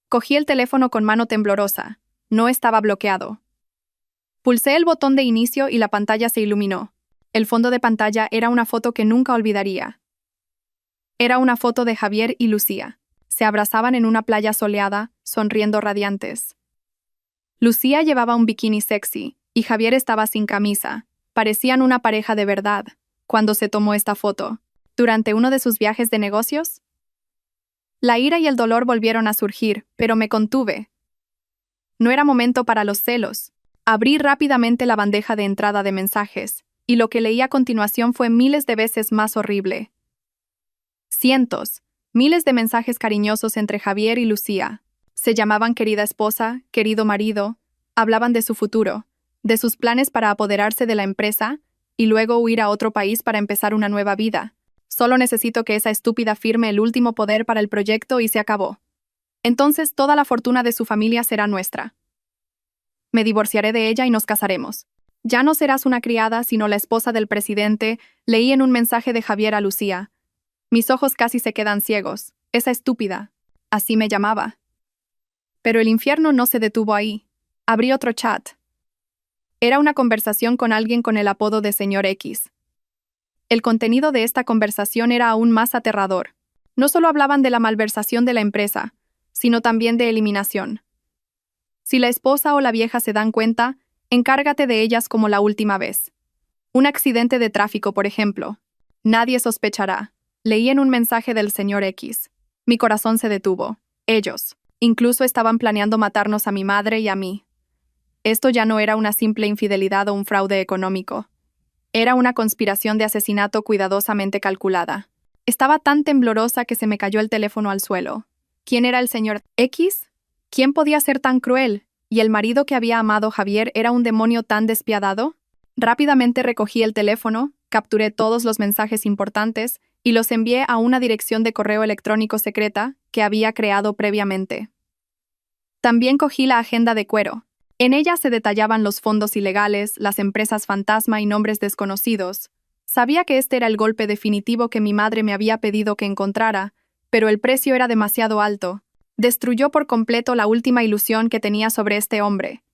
Cogí el teléfono con mano temblorosa. No estaba bloqueado. Pulsé el botón de inicio y la pantalla se iluminó. El fondo de pantalla era una foto que nunca olvidaría. Era una foto de Javier y Lucía. Se abrazaban en una playa soleada, sonriendo radiantes. Lucía llevaba un bikini sexy, y Javier estaba sin camisa. Parecían una pareja de verdad, cuando se tomó esta foto. ¿Durante uno de sus viajes de negocios? La ira y el dolor volvieron a surgir, pero me contuve. No era momento para los celos. Abrí rápidamente la bandeja de entrada de mensajes, y lo que leí a continuación fue miles de veces más horrible. Cientos, miles de mensajes cariñosos entre Javier y Lucía. Se llamaban querida esposa, querido marido, hablaban de su futuro, de sus planes para apoderarse de la empresa y luego huir a otro país para empezar una nueva vida. Solo necesito que esa estúpida firme el último poder para el proyecto y se acabó. Entonces toda la fortuna de su familia será nuestra. Me divorciaré de ella y nos casaremos. Ya no serás una criada, sino la esposa del presidente, leí en un mensaje de Javier a Lucía. Mis ojos casi se quedan ciegos. Esa estúpida. Así me llamaba. Pero el infierno no se detuvo ahí. Abrí otro chat. Era una conversación con alguien con el apodo de Señor X. El contenido de esta conversación era aún más aterrador. No solo hablaban de la malversación de la empresa, sino también de eliminación. Si la esposa o la vieja se dan cuenta, encárgate de ellas como la última vez. Un accidente de tráfico, por ejemplo. Nadie sospechará. Leí en un mensaje del señor X. Mi corazón se detuvo. Ellos. Incluso estaban planeando matarnos a mi madre y a mí. Esto ya no era una simple infidelidad o un fraude económico. Era una conspiración de asesinato cuidadosamente calculada. Estaba tan temblorosa que se me cayó el teléfono al suelo. ¿Quién era el señor X? ¿Quién podía ser tan cruel? ¿Y el marido que había amado Javier era un demonio tan despiadado? Rápidamente recogí el teléfono, capturé todos los mensajes importantes y los envié a una dirección de correo electrónico secreta que había creado previamente. También cogí la agenda de cuero. En ella se detallaban los fondos ilegales, las empresas fantasma y nombres desconocidos. Sabía que este era el golpe definitivo que mi madre me había pedido que encontrara, pero el precio era demasiado alto. Destruyó por completo la última ilusión que tenía sobre este hombre.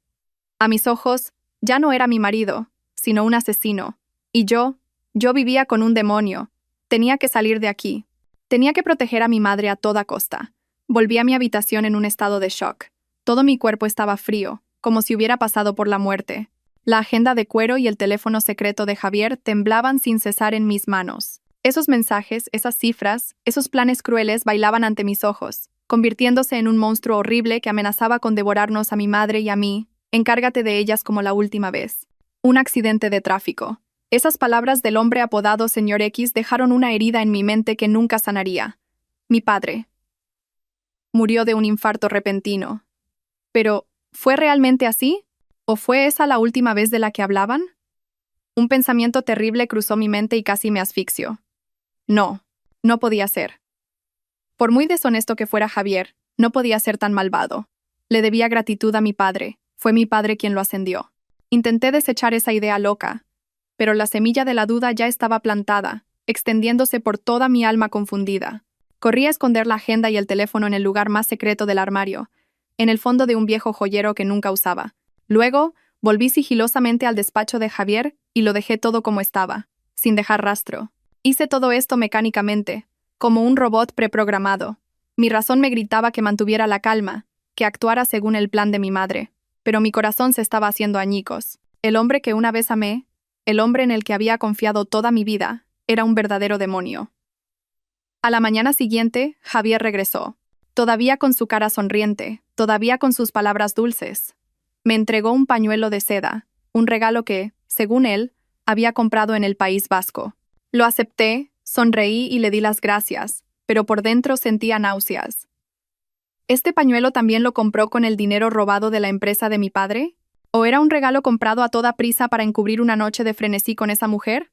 A mis ojos, ya no era mi marido, sino un asesino. Y yo vivía con un demonio. Tenía que salir de aquí. Tenía que proteger a mi madre a toda costa. Volví a mi habitación en un estado de shock. Todo mi cuerpo estaba frío, como si hubiera pasado por la muerte. La agenda de cuero y el teléfono secreto de Javier temblaban sin cesar en mis manos. Esos mensajes, esas cifras, esos planes crueles bailaban ante mis ojos, convirtiéndose en un monstruo horrible que amenazaba con devorarnos a mi madre y a mí. Encárgate de ellas como la última vez. Un accidente de tráfico. Esas palabras del hombre apodado Señor X dejaron una herida en mi mente que nunca sanaría. Mi padre murió de un infarto repentino. Pero, ¿fue realmente así? ¿O fue esa la última vez de la que hablaban? Un pensamiento terrible cruzó mi mente y casi me asfixió. No, no podía ser. Por muy deshonesto que fuera Javier, no podía ser tan malvado. Le debía gratitud a mi padre, fue mi padre quien lo ascendió. Intenté desechar esa idea loca, pero la semilla de la duda ya estaba plantada, extendiéndose por toda mi alma confundida. Corrí a esconder la agenda y el teléfono en el lugar más secreto del armario, en el fondo de un viejo joyero que nunca usaba. Luego, volví sigilosamente al despacho de Javier y lo dejé todo como estaba, sin dejar rastro. Hice todo esto mecánicamente, como un robot preprogramado. Mi razón me gritaba que mantuviera la calma, que actuara según el plan de mi madre. Pero mi corazón se estaba haciendo añicos. El hombre que una vez amé, el hombre en el que había confiado toda mi vida, era un verdadero demonio. A la mañana siguiente, Javier regresó, todavía con su cara sonriente, todavía con sus palabras dulces. Me entregó un pañuelo de seda, un regalo que, según él, había comprado en el País Vasco. Lo acepté, sonreí y le di las gracias, pero por dentro sentía náuseas. ¿Este pañuelo también lo compró con el dinero robado de la empresa de mi padre? ¿O era un regalo comprado a toda prisa para encubrir una noche de frenesí con esa mujer?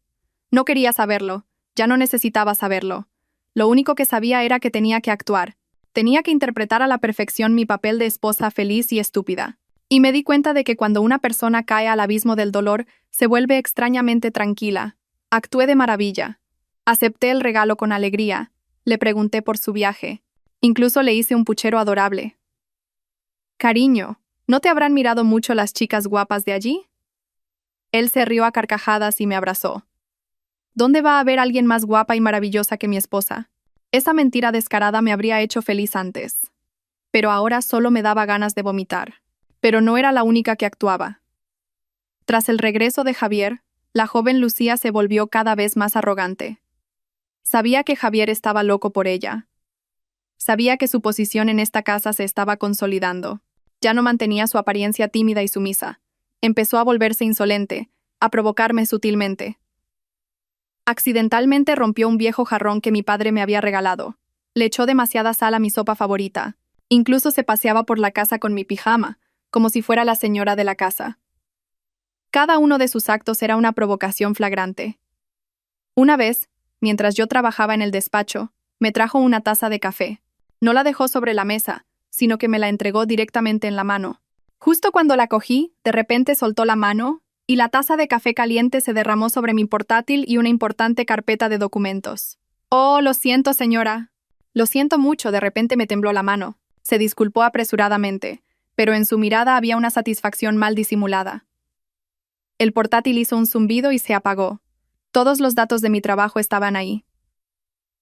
No quería saberlo, ya no necesitaba saberlo. Lo único que sabía era que tenía que actuar. Tenía que interpretar a la perfección mi papel de esposa feliz y estúpida. Y me di cuenta de que cuando una persona cae al abismo del dolor, se vuelve extrañamente tranquila. Actué de maravilla. Acepté el regalo con alegría. Le pregunté por su viaje. Incluso le hice un puchero adorable. Cariño, ¿no te habrán mirado mucho las chicas guapas de allí? Él se rió a carcajadas y me abrazó. ¿Dónde va a haber alguien más guapa y maravillosa que mi esposa? Esa mentira descarada me habría hecho feliz antes. Pero ahora solo me daba ganas de vomitar. Pero no era la única que actuaba. Tras el regreso de Javier, la joven Lucía se volvió cada vez más arrogante. Sabía que Javier estaba loco por ella. Sabía que su posición en esta casa se estaba consolidando. Ya no mantenía su apariencia tímida y sumisa. Empezó a volverse insolente, a provocarme sutilmente. Accidentalmente rompió un viejo jarrón que mi padre me había regalado. Le echó demasiada sal a mi sopa favorita. Incluso se paseaba por la casa con mi pijama, como si fuera la señora de la casa. Cada uno de sus actos era una provocación flagrante. Una vez, mientras yo trabajaba en el despacho, me trajo una taza de café. No la dejó sobre la mesa, sino que me la entregó directamente en la mano. Justo cuando la cogí, de repente soltó la mano, y la taza de café caliente se derramó sobre mi portátil y una importante carpeta de documentos. Oh, lo siento, señora. Lo siento mucho, de repente me tembló la mano. Se disculpó apresuradamente, pero en su mirada había una satisfacción mal disimulada. El portátil hizo un zumbido y se apagó. Todos los datos de mi trabajo estaban ahí.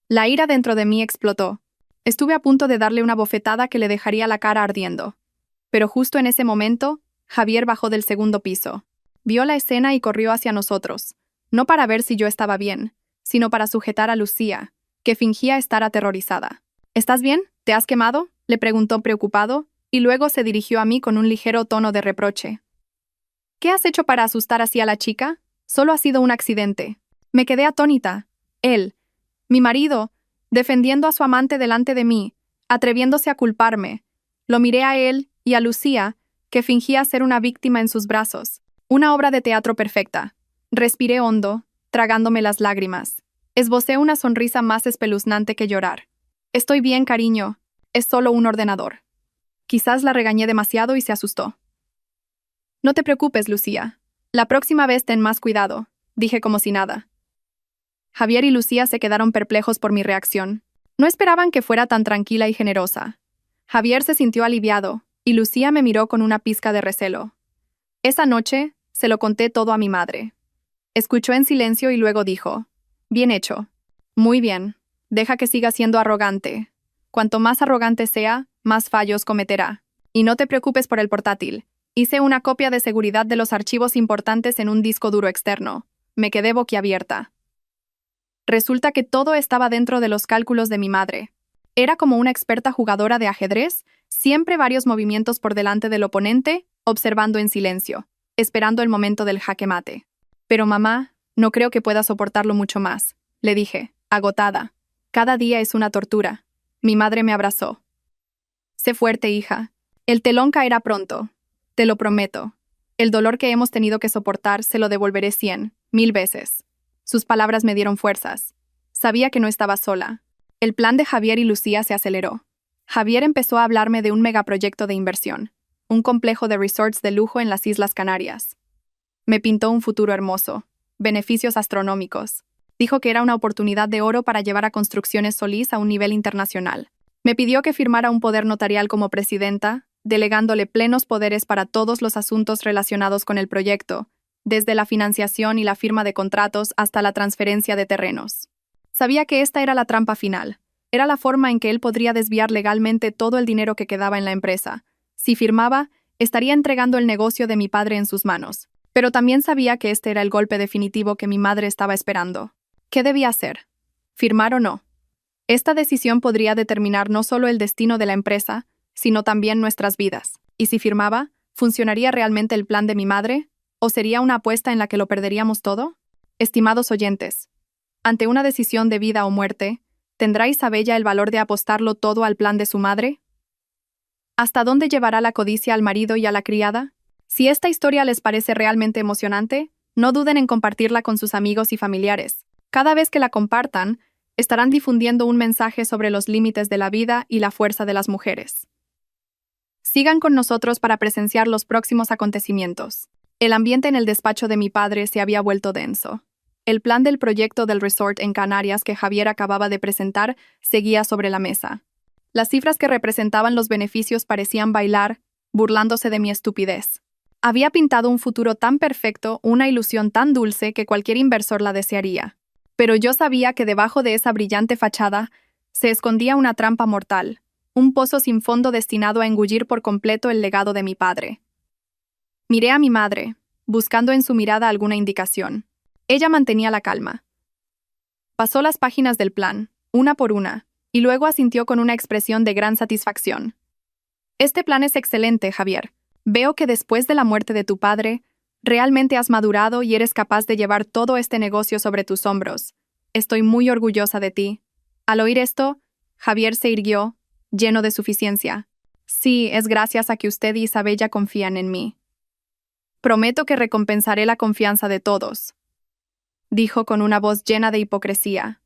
La ira dentro de mí explotó. Estuve a punto de darle una bofetada que le dejaría la cara ardiendo. Pero justo en ese momento, Javier bajó del segundo piso. Vio la escena y corrió hacia nosotros, no para ver si yo estaba bien, sino para sujetar a Lucía, que fingía estar aterrorizada. ¿Estás bien? ¿Te has quemado?, le preguntó preocupado, y luego se dirigió a mí con un ligero tono de reproche. ¿Qué has hecho para asustar así a la chica? Solo ha sido un accidente. Me quedé atónita. Él, mi marido, defendiendo a su amante delante de mí, atreviéndose a culparme. Lo miré a él y a Lucía, que fingía ser una víctima en sus brazos. Una obra de teatro perfecta. Respiré hondo, tragándome las lágrimas. Esbocé una sonrisa más espeluznante que llorar. Estoy bien, cariño. Es solo un ordenador. Quizás la regañé demasiado y se asustó. No te preocupes, Lucía. La próxima vez ten más cuidado, dije como si nada. Javier y Lucía se quedaron perplejos por mi reacción. No esperaban que fuera tan tranquila y generosa. Javier se sintió aliviado, y Lucía me miró con una pizca de recelo. Esa noche, se lo conté todo a mi madre. Escuchó en silencio y luego dijo: bien hecho. Muy bien. Deja que siga siendo arrogante. Cuanto más arrogante sea, más fallos cometerá. Y no te preocupes por el portátil. Hice una copia de seguridad de los archivos importantes en un disco duro externo. Me quedé boquiabierta. Resulta que todo estaba dentro de los cálculos de mi madre. Era como una experta jugadora de ajedrez, siempre varios movimientos por delante del oponente, observando en silencio, esperando el momento del jaque mate. Pero mamá, no creo que pueda soportarlo mucho más, le dije, agotada. Cada día es una tortura. Mi madre me abrazó. Sé fuerte, hija. El telón caerá pronto. Te lo prometo. El dolor que hemos tenido que soportar se lo devolveré 100.000 veces. Sus palabras me dieron fuerzas. Sabía que no estaba sola. El plan de Javier y Lucía se aceleró. Javier empezó a hablarme de un megaproyecto de inversión, un complejo de resorts de lujo en las Islas Canarias. Me pintó un futuro hermoso, beneficios astronómicos. Dijo que era una oportunidad de oro para llevar a Construcciones Solís a un nivel internacional. Me pidió que firmara un poder notarial como presidenta, delegándole plenos poderes para todos los asuntos relacionados con el proyecto, desde la financiación y la firma de contratos hasta la transferencia de terrenos. Sabía que esta era la trampa final. Era la forma en que él podría desviar legalmente todo el dinero que quedaba en la empresa. Si firmaba, estaría entregando el negocio de mi padre en sus manos. Pero también sabía que este era el golpe definitivo que mi madre estaba esperando. ¿Qué debía hacer? ¿Firmar o no? Esta decisión podría determinar no solo el destino de la empresa, sino también nuestras vidas. Y si firmaba, ¿funcionaría realmente el plan de mi madre? ¿O sería una apuesta en la que lo perderíamos todo? Estimados oyentes, ante una decisión de vida o muerte, ¿tendrá Isabella el valor de apostarlo todo al plan de su madre? ¿Hasta dónde llevará la codicia al marido y a la criada? Si esta historia les parece realmente emocionante, no duden en compartirla con sus amigos y familiares. Cada vez que la compartan, estarán difundiendo un mensaje sobre los límites de la vida y la fuerza de las mujeres. Sigan con nosotros para presenciar los próximos acontecimientos. El ambiente en el despacho de mi padre se había vuelto denso. El plan del proyecto del resort en Canarias que Javier acababa de presentar seguía sobre la mesa. Las cifras que representaban los beneficios parecían bailar, burlándose de mi estupidez. Había pintado un futuro tan perfecto, una ilusión tan dulce que cualquier inversor la desearía. Pero yo sabía que debajo de esa brillante fachada se escondía una trampa mortal, un pozo sin fondo destinado a engullir por completo el legado de mi padre. Miré a mi madre, buscando en su mirada alguna indicación. Ella mantenía la calma. Pasó las páginas del plan, una por una, y luego asintió con una expresión de gran satisfacción. Este plan es excelente, Javier. Veo que después de la muerte de tu padre, realmente has madurado y eres capaz de llevar todo este negocio sobre tus hombros. Estoy muy orgullosa de ti. Al oír esto, Javier se irguió, lleno de suficiencia. Sí, es gracias a que usted y Isabella confían en mí. Prometo que recompensaré la confianza de todos, dijo con una voz llena de hipocresía.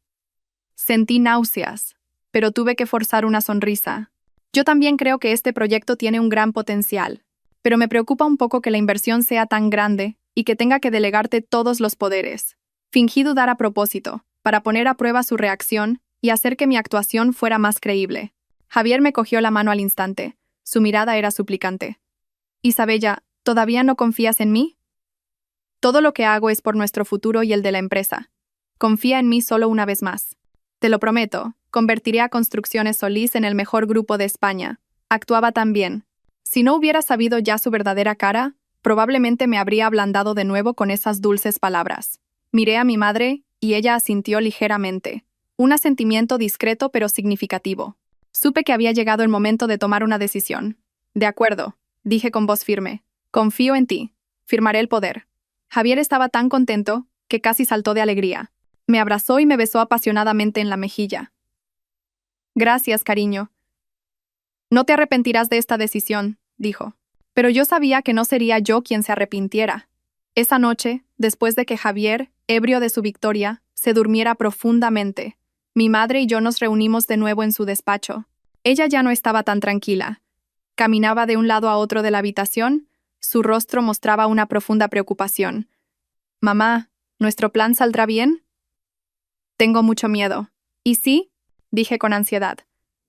Sentí náuseas, pero tuve que forzar una sonrisa. Yo también creo que este proyecto tiene un gran potencial, pero me preocupa un poco que la inversión sea tan grande y que tenga que delegarte todos los poderes. Fingí dudar a propósito, para poner a prueba su reacción y hacer que mi actuación fuera más creíble. Javier me cogió la mano al instante. Su mirada era suplicante. Isabella, ¿todavía no confías en mí? Todo lo que hago es por nuestro futuro y el de la empresa. Confía en mí solo una vez más. Te lo prometo, convertiré a Construcciones Solís en el mejor grupo de España. Actuaba tan bien. Si no hubiera sabido ya su verdadera cara, probablemente me habría ablandado de nuevo con esas dulces palabras. Miré a mi madre, y ella asintió ligeramente. Un asentimiento discreto pero significativo. Supe que había llegado el momento de tomar una decisión. De acuerdo, dije con voz firme. Confío en ti. Firmaré el poder. Javier estaba tan contento que casi saltó de alegría. Me abrazó y me besó apasionadamente en la mejilla. Gracias, cariño. No te arrepentirás de esta decisión, dijo. Pero yo sabía que no sería yo quien se arrepintiera. Esa noche, después de que Javier, ebrio de su victoria, se durmiera profundamente, mi madre y yo nos reunimos de nuevo en su despacho. Ella ya no estaba tan tranquila. Caminaba de un lado a otro de la habitación, su rostro mostraba una profunda preocupación. «Mamá, ¿nuestro plan saldrá bien?» «Tengo mucho miedo». «¿Y sí?» dije con ansiedad.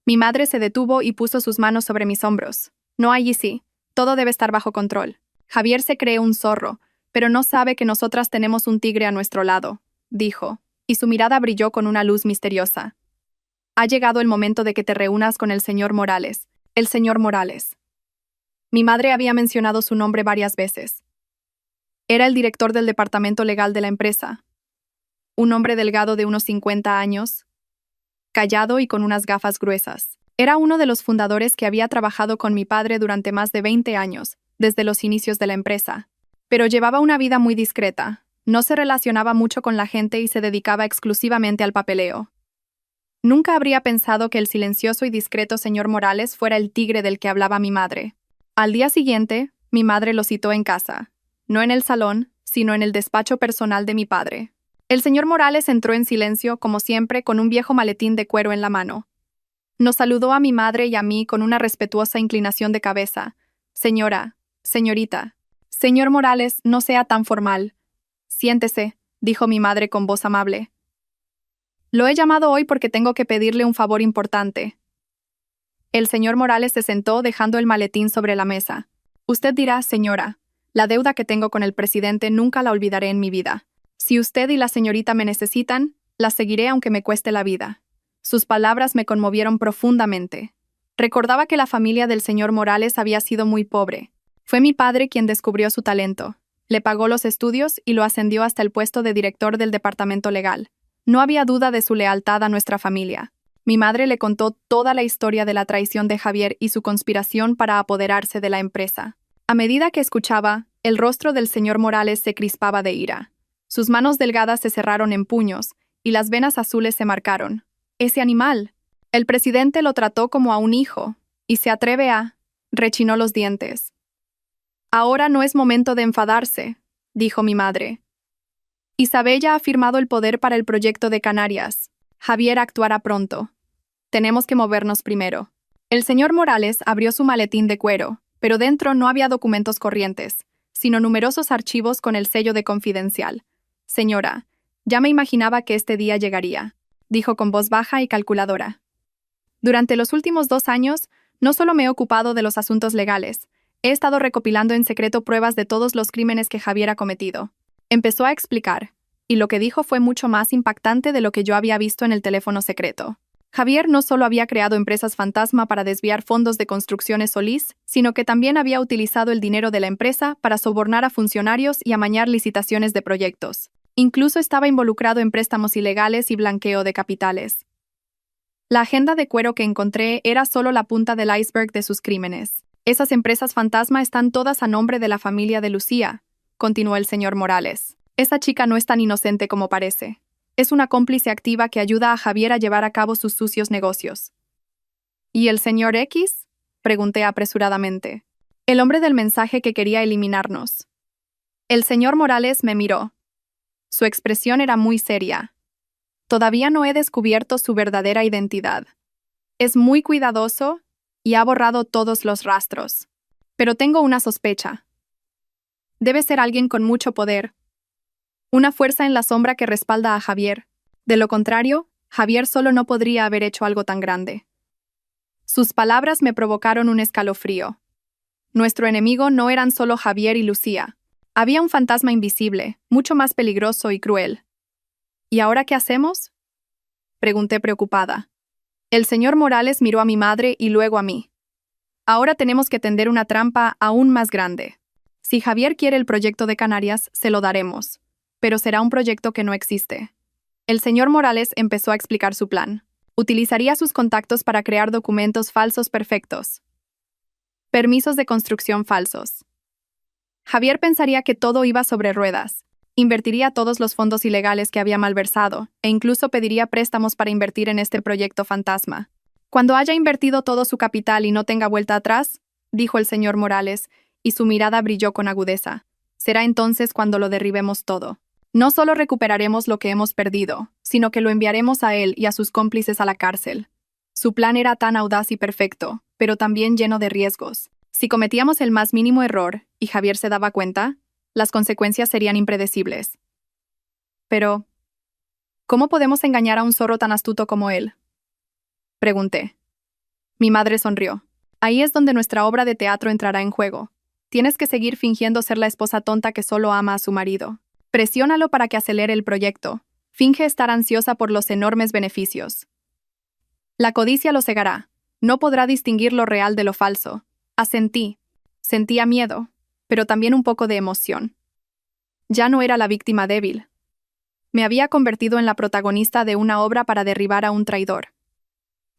Mi madre se detuvo y puso sus manos sobre mis hombros. «No hay y sí. Todo debe estar bajo control. Javier se cree un zorro, pero no sabe que nosotras tenemos un tigre a nuestro lado», dijo, y su mirada brilló con una luz misteriosa. «Ha llegado el momento de que te reúnas con el señor Morales». El señor Morales. Mi madre había mencionado su nombre varias veces. Era el director del departamento legal de la empresa. Un hombre delgado de unos 50 años, callado y con unas gafas gruesas. Era uno de los fundadores que había trabajado con mi padre durante más de 20 años, desde los inicios de la empresa. Pero llevaba una vida muy discreta, no se relacionaba mucho con la gente y se dedicaba exclusivamente al papeleo. Nunca habría pensado que el silencioso y discreto señor Morales fuera el tigre del que hablaba mi madre. Al día siguiente, mi madre lo citó en casa, no en el salón, sino en el despacho personal de mi padre. El señor Morales entró en silencio, como siempre, con un viejo maletín de cuero en la mano. Nos saludó a mi madre y a mí con una respetuosa inclinación de cabeza. «Señora, señorita. Señor Morales, no sea tan formal. Siéntese», dijo mi madre con voz amable. «Lo he llamado hoy porque tengo que pedirle un favor importante». El señor Morales se sentó dejando el maletín sobre la mesa. «Usted dirá, señora, la deuda que tengo con el presidente nunca la olvidaré en mi vida. Si usted y la señorita me necesitan, la seguiré aunque me cueste la vida». Sus palabras me conmovieron profundamente. Recordaba que la familia del señor Morales había sido muy pobre. Fue mi padre quien descubrió su talento. Le pagó los estudios y lo ascendió hasta el puesto de director del departamento legal. No había duda de su lealtad a nuestra familia. Mi madre le contó toda la historia de la traición de Javier y su conspiración para apoderarse de la empresa. A medida que escuchaba, el rostro del señor Morales se crispaba de ira. Sus manos delgadas se cerraron en puños, y las venas azules se marcaron. «Ese animal. El presidente lo trató como a un hijo, y se atreve a...» rechinó los dientes. «Ahora no es momento de enfadarse», dijo mi madre. «Isabella ha firmado el poder para el proyecto de Canarias. Javier actuará pronto. Tenemos que movernos primero». El señor Morales abrió su maletín de cuero, pero dentro no había documentos corrientes, sino numerosos archivos con el sello de confidencial. «Señora, ya me imaginaba que este día llegaría», dijo con voz baja y calculadora. «Durante los últimos 2 años, no solo me he ocupado de los asuntos legales, he estado recopilando en secreto pruebas de todos los crímenes que Javier ha cometido». Empezó a explicar, y lo que dijo fue mucho más impactante de lo que yo había visto en el teléfono secreto. Javier no solo había creado empresas fantasma para desviar fondos de Construcciones Solís, sino que también había utilizado el dinero de la empresa para sobornar a funcionarios y amañar licitaciones de proyectos. Incluso estaba involucrado en préstamos ilegales y blanqueo de capitales. La agenda de cuero que encontré era solo la punta del iceberg de sus crímenes. «Esas empresas fantasma están todas a nombre de la familia de Lucía», continuó el señor Morales. «Esa chica no es tan inocente como parece. Es una cómplice activa que ayuda a Javier a llevar a cabo sus sucios negocios». «¿Y el señor X?», pregunté apresuradamente. «El hombre del mensaje que quería eliminarnos». El señor Morales me miró. Su expresión era muy seria. «Todavía no he descubierto su verdadera identidad. Es muy cuidadoso y ha borrado todos los rastros. Pero tengo una sospecha. Debe ser alguien con mucho poder. Una fuerza en la sombra que respalda a Javier. De lo contrario, Javier solo no podría haber hecho algo tan grande». Sus palabras me provocaron un escalofrío. Nuestro enemigo no eran solo Javier y Lucía. Había un fantasma invisible, mucho más peligroso y cruel. «¿Y ahora qué hacemos?», pregunté preocupada. El señor Morales miró a mi madre y luego a mí. «Ahora tenemos que tender una trampa aún más grande. Si Javier quiere el proyecto de Canarias, se lo daremos, pero será un proyecto que no existe». El señor Morales empezó a explicar su plan. Utilizaría sus contactos para crear documentos falsos perfectos. Permisos de construcción falsos. Javier pensaría que todo iba sobre ruedas. Invertiría todos los fondos ilegales que había malversado, e incluso pediría préstamos para invertir en este proyecto fantasma. «Cuando haya invertido todo su capital y no tenga vuelta atrás», dijo el señor Morales, y su mirada brilló con agudeza. Será entonces cuando lo derribemos todo. No solo recuperaremos lo que hemos perdido, sino que lo enviaremos a él y a sus cómplices a la cárcel. Su plan era tan audaz y perfecto, pero también lleno de riesgos. Si cometíamos el más mínimo error, y Javier se daba cuenta, las consecuencias serían impredecibles. Pero, ¿cómo podemos engañar a un zorro tan astuto como él?, pregunté. Mi madre sonrió. Ahí es donde nuestra obra de teatro entrará en juego. Tienes que seguir fingiendo ser la esposa tonta que solo ama a su marido. Presiónalo para que acelere el proyecto. Finge estar ansiosa por los enormes beneficios. La codicia lo cegará. No podrá distinguir lo real de lo falso. Asentí. Sentía miedo, pero también un poco de emoción. Ya no era la víctima débil. Me había convertido en la protagonista de una obra para derribar a un traidor.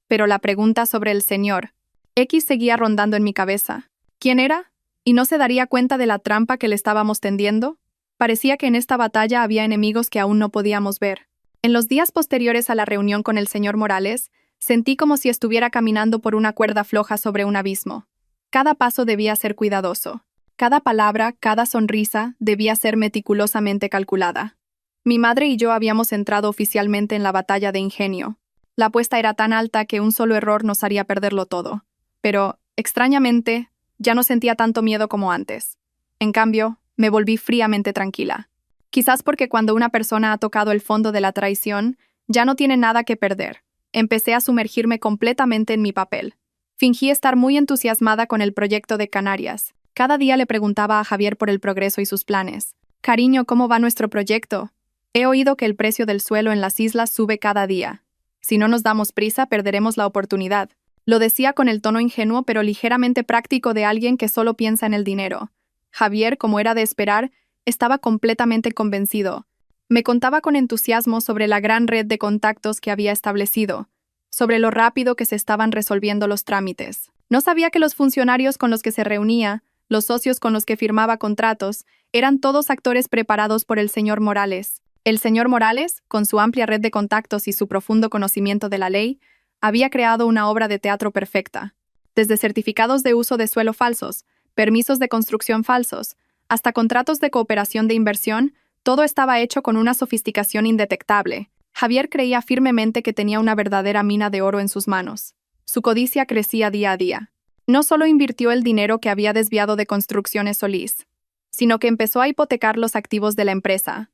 Pero la pregunta sobre el señor X seguía rondando en mi cabeza. ¿Quién era? ¿Y no se daría cuenta de la trampa que le estábamos tendiendo? Parecía que en esta batalla había enemigos que aún no podíamos ver. En los días posteriores a la reunión con el señor Morales, sentí como si estuviera caminando por una cuerda floja sobre un abismo. Cada paso debía ser cuidadoso. Cada palabra, cada sonrisa debía ser meticulosamente calculada. Mi madre y yo habíamos entrado oficialmente en la batalla de ingenio. La apuesta era tan alta que un solo error nos haría perderlo todo. Pero, extrañamente, ya no sentía tanto miedo como antes. En cambio, me volví fríamente tranquila. Quizás porque cuando una persona ha tocado el fondo de la traición, ya no tiene nada que perder. Empecé a sumergirme completamente en mi papel. Fingí estar muy entusiasmada con el proyecto de Canarias. Cada día le preguntaba a Javier por el progreso y sus planes. Cariño, ¿cómo va nuestro proyecto? He oído que el precio del suelo en las islas sube cada día. Si no nos damos prisa, perderemos la oportunidad. Lo decía con el tono ingenuo pero ligeramente práctico de alguien que solo piensa en el dinero. Javier, como era de esperar, estaba completamente convencido. Me contaba con entusiasmo sobre la gran red de contactos que había establecido, sobre lo rápido que se estaban resolviendo los trámites. No sabía que los funcionarios con los que se reunía, los socios con los que firmaba contratos, eran todos actores preparados por el señor Morales. El señor Morales, con su amplia red de contactos y su profundo conocimiento de la ley, había creado una obra de teatro perfecta. Desde certificados de uso de suelo falsos, permisos de construcción falsos, hasta contratos de cooperación de inversión, todo estaba hecho con una sofisticación indetectable. Javier creía firmemente que tenía una verdadera mina de oro en sus manos. Su codicia crecía día a día. No solo invirtió el dinero que había desviado de Construcciones Solís, sino que empezó a hipotecar los activos de la empresa,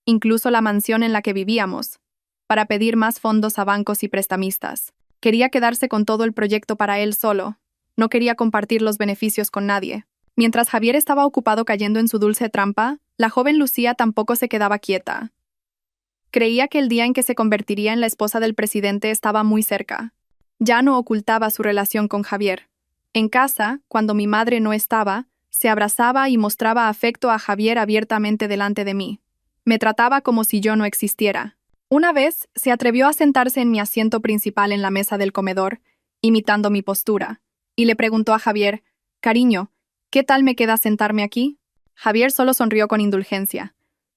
incluso la mansión en la que vivíamos, para pedir más fondos a bancos y prestamistas. Quería quedarse con todo el proyecto para él solo. No quería compartir los beneficios con nadie. Mientras Javier estaba ocupado cayendo en su dulce trampa, la joven Lucía tampoco se quedaba quieta. Creía que el día en que se convertiría en la esposa del presidente estaba muy cerca. Ya no ocultaba su relación con Javier. En casa, cuando mi madre no estaba, se abrazaba y mostraba afecto a Javier abiertamente delante de mí. Me trataba como si yo no existiera. Una vez se atrevió a sentarse en mi asiento principal en la mesa del comedor, imitando mi postura, y le preguntó a Javier: «Cariño, ¿qué tal me queda sentarme aquí?». Javier solo sonrió con indulgencia.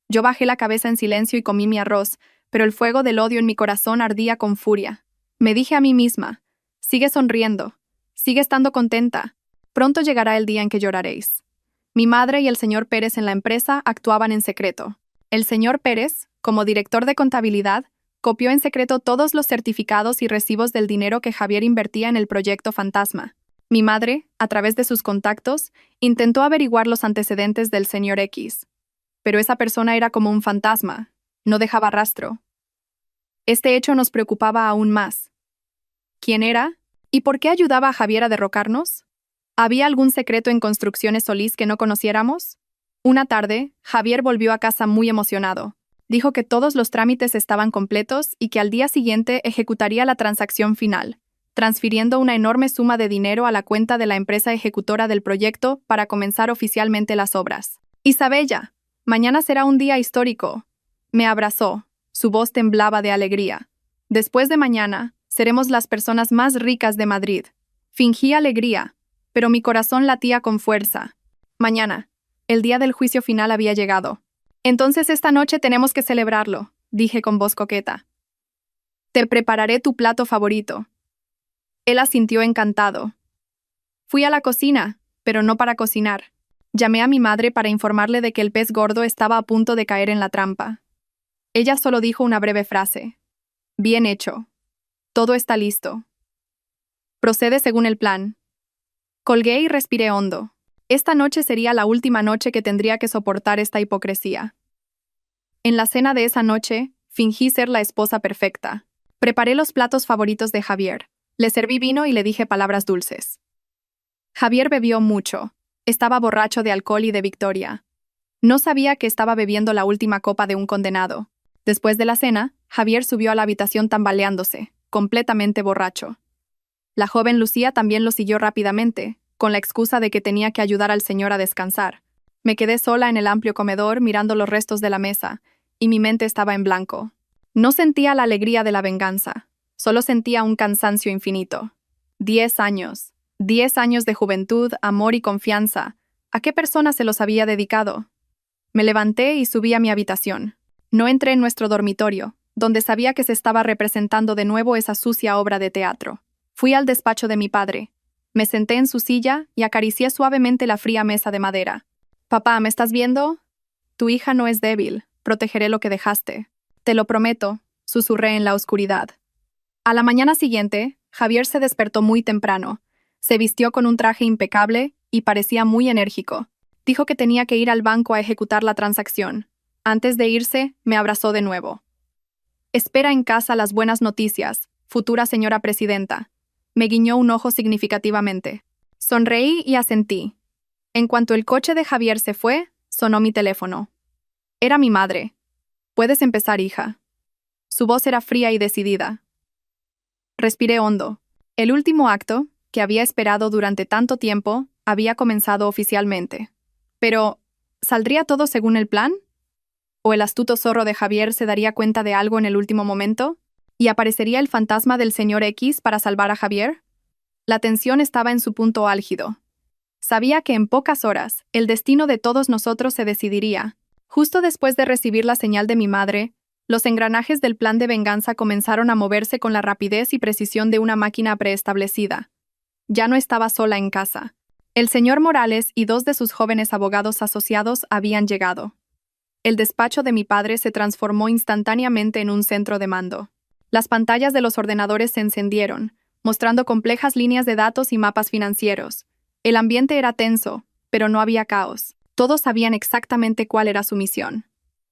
Yo bajé la cabeza en silencio y comí mi arroz, pero el fuego del odio en mi corazón ardía con furia. Me dije a mí misma: «Sigue sonriendo, sigue estando contenta. Pronto llegará el día en que lloraréis». Mi madre y el señor Pérez en la empresa actuaban en secreto. El señor Pérez, como director de contabilidad, copió en secreto todos los certificados y recibos del dinero que Javier invertía en el proyecto Fantasma. Mi madre, a través de sus contactos, intentó averiguar los antecedentes del señor X. Pero esa persona era como un fantasma, no dejaba rastro. Este hecho nos preocupaba aún más. ¿Quién era? ¿Y por qué ayudaba a Javier a derrocarnos? ¿Había algún secreto en Construcciones Solís que no conociéramos? Una tarde, Javier volvió a casa muy emocionado. Dijo que todos los trámites estaban completos y que al día siguiente ejecutaría la transacción final, transfiriendo una enorme suma de dinero a la cuenta de la empresa ejecutora del proyecto para comenzar oficialmente las obras. «Isabella, mañana será un día histórico». Me abrazó. Su voz temblaba de alegría. «Después de mañana, seremos las personas más ricas de Madrid». Fingí alegría, pero mi corazón latía con fuerza. Mañana. El día del juicio final había llegado. «Entonces esta noche tenemos que celebrarlo», dije con voz coqueta. «Te prepararé tu plato favorito». Él asintió encantado. Fui a la cocina, pero no para cocinar. Llamé a mi madre para informarle de que el pez gordo estaba a punto de caer en la trampa. Ella solo dijo una breve frase. Bien hecho. Todo está listo. Procede según el plan. Colgué y respiré hondo. Esta noche sería la última noche que tendría que soportar esta hipocresía. En la cena de esa noche, fingí ser la esposa perfecta. Preparé los platos favoritos de Javier. Le serví vino y le dije palabras dulces. Javier bebió mucho. Estaba borracho de alcohol y de victoria. No sabía que estaba bebiendo la última copa de un condenado. Después de la cena, Javier subió a la habitación tambaleándose, completamente borracho. La joven Lucía también lo siguió rápidamente, con la excusa de que tenía que ayudar al señor a descansar. Me quedé sola en el amplio comedor mirando los restos de la mesa, y mi mente estaba en blanco. No sentía la alegría de la venganza, solo sentía un cansancio infinito. 10 años. 10 años de juventud, amor y confianza. ¿A qué persona se los había dedicado? Me levanté y subí a mi habitación. No entré en nuestro dormitorio, donde sabía que se estaba representando de nuevo esa sucia obra de teatro. Fui al despacho de mi padre. Me senté en su silla y acaricié suavemente la fría mesa de madera. «Papá, ¿me estás viendo? Tu hija no es débil. Protegeré lo que dejaste. Te lo prometo», susurré en la oscuridad. A la mañana siguiente, Javier se despertó muy temprano. Se vistió con un traje impecable y parecía muy enérgico. Dijo que tenía que ir al banco a ejecutar la transacción. Antes de irse, me abrazó de nuevo. «Espera en casa las buenas noticias, futura señora presidenta». Me guiñó un ojo significativamente. Sonreí y asentí. En cuanto el coche de Javier se fue, sonó mi teléfono. Era mi madre. «Puedes empezar, hija». Su voz era fría y decidida. Respiré hondo. El último acto, que había esperado durante tanto tiempo, había comenzado oficialmente. Pero, ¿saldría todo según el plan? ¿O el astuto zorro de Javier se daría cuenta de algo en el último momento? ¿Y aparecería el fantasma del señor X para salvar a Javier? La tensión estaba en su punto álgido. Sabía que en pocas horas, el destino de todos nosotros se decidiría. Justo después de recibir la señal de mi madre, los engranajes del plan de venganza comenzaron a moverse con la rapidez y precisión de una máquina preestablecida. Ya no estaba sola en casa. El señor Morales y 2 de sus jóvenes abogados asociados habían llegado. El despacho de mi padre se transformó instantáneamente en un centro de mando. Las pantallas de los ordenadores se encendieron, mostrando complejas líneas de datos y mapas financieros. El ambiente era tenso, pero no había caos. Todos sabían exactamente cuál era su misión.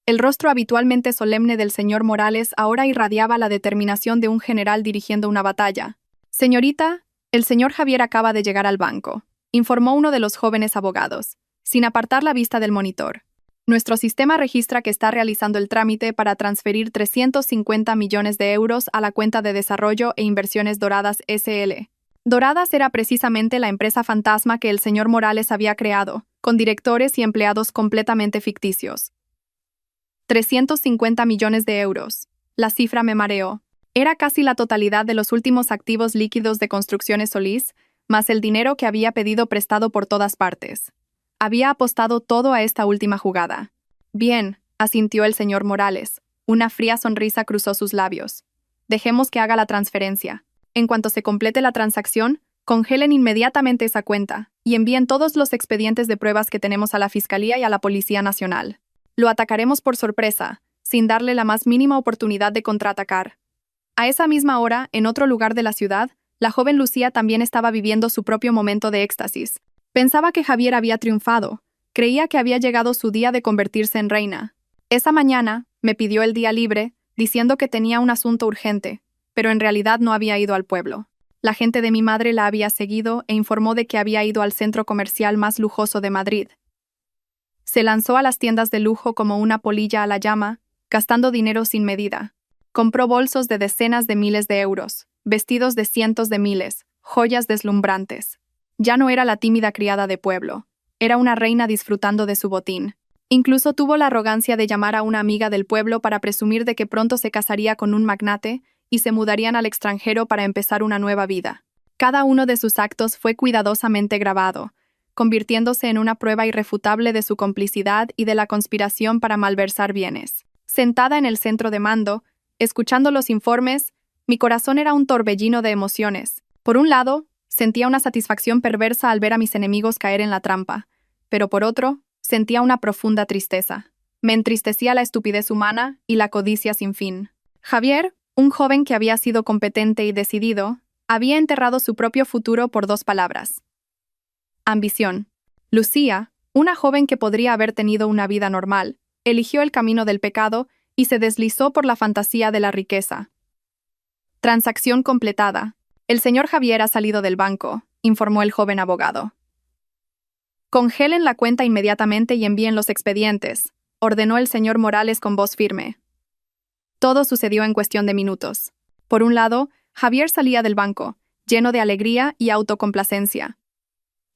El rostro habitualmente solemne del señor Morales ahora irradiaba la determinación de un general dirigiendo una batalla. «Señorita, el señor Javier acaba de llegar al banco», informó uno de los jóvenes abogados, sin apartar la vista del monitor. «Nuestro sistema registra que está realizando el trámite para transferir 350 millones de euros a la cuenta de desarrollo e inversiones Doradas S.L. Doradas era precisamente la empresa fantasma que el señor Morales había creado, con directores y empleados completamente ficticios. 350 millones de euros. La cifra me mareó. Era casi la totalidad de los últimos activos líquidos de Construcciones Solís, más el dinero que había pedido prestado por todas partes. Había apostado todo a esta última jugada. «Bien», asintió el señor Morales. Una fría sonrisa cruzó sus labios. «Dejemos que haga la transferencia. En cuanto se complete la transacción, congelen inmediatamente esa cuenta y envíen todos los expedientes de pruebas que tenemos a la Fiscalía y a la Policía Nacional. Lo atacaremos por sorpresa, sin darle la más mínima oportunidad de contraatacar». A esa misma hora, en otro lugar de la ciudad, la joven Lucía también estaba viviendo su propio momento de éxtasis. Pensaba que Javier había triunfado. Creía que había llegado su día de convertirse en reina. Esa mañana, me pidió el día libre, diciendo que tenía un asunto urgente, pero en realidad no había ido al pueblo. La gente de mi madre la había seguido e informó de que había ido al centro comercial más lujoso de Madrid. Se lanzó a las tiendas de lujo como una polilla a la llama, gastando dinero sin medida. Compró bolsos de decenas de miles de euros, vestidos de cientos de miles, joyas deslumbrantes. Ya no era la tímida criada de pueblo, era una reina disfrutando de su botín. Incluso tuvo la arrogancia de llamar a una amiga del pueblo para presumir de que pronto se casaría con un magnate y se mudarían al extranjero para empezar una nueva vida. Cada uno de sus actos fue cuidadosamente grabado, convirtiéndose en una prueba irrefutable de su complicidad y de la conspiración para malversar bienes. Sentada en el centro de mando, escuchando los informes, mi corazón era un torbellino de emociones. Por un lado, sentía una satisfacción perversa al ver a mis enemigos caer en la trampa, pero por otro, sentía una profunda tristeza. Me entristecía la estupidez humana y la codicia sin fin. Javier, un joven que había sido competente y decidido, había enterrado su propio futuro por 2 palabras. Ambición. Lucía, una joven que podría haber tenido una vida normal, eligió el camino del pecado y se deslizó por la fantasía de la riqueza. Transacción completada. El señor Javier ha salido del banco, informó el joven abogado. Congelen la cuenta inmediatamente y envíen los expedientes, ordenó el señor Morales con voz firme. Todo sucedió en cuestión de minutos. Por un lado, Javier salía del banco, lleno de alegría y autocomplacencia.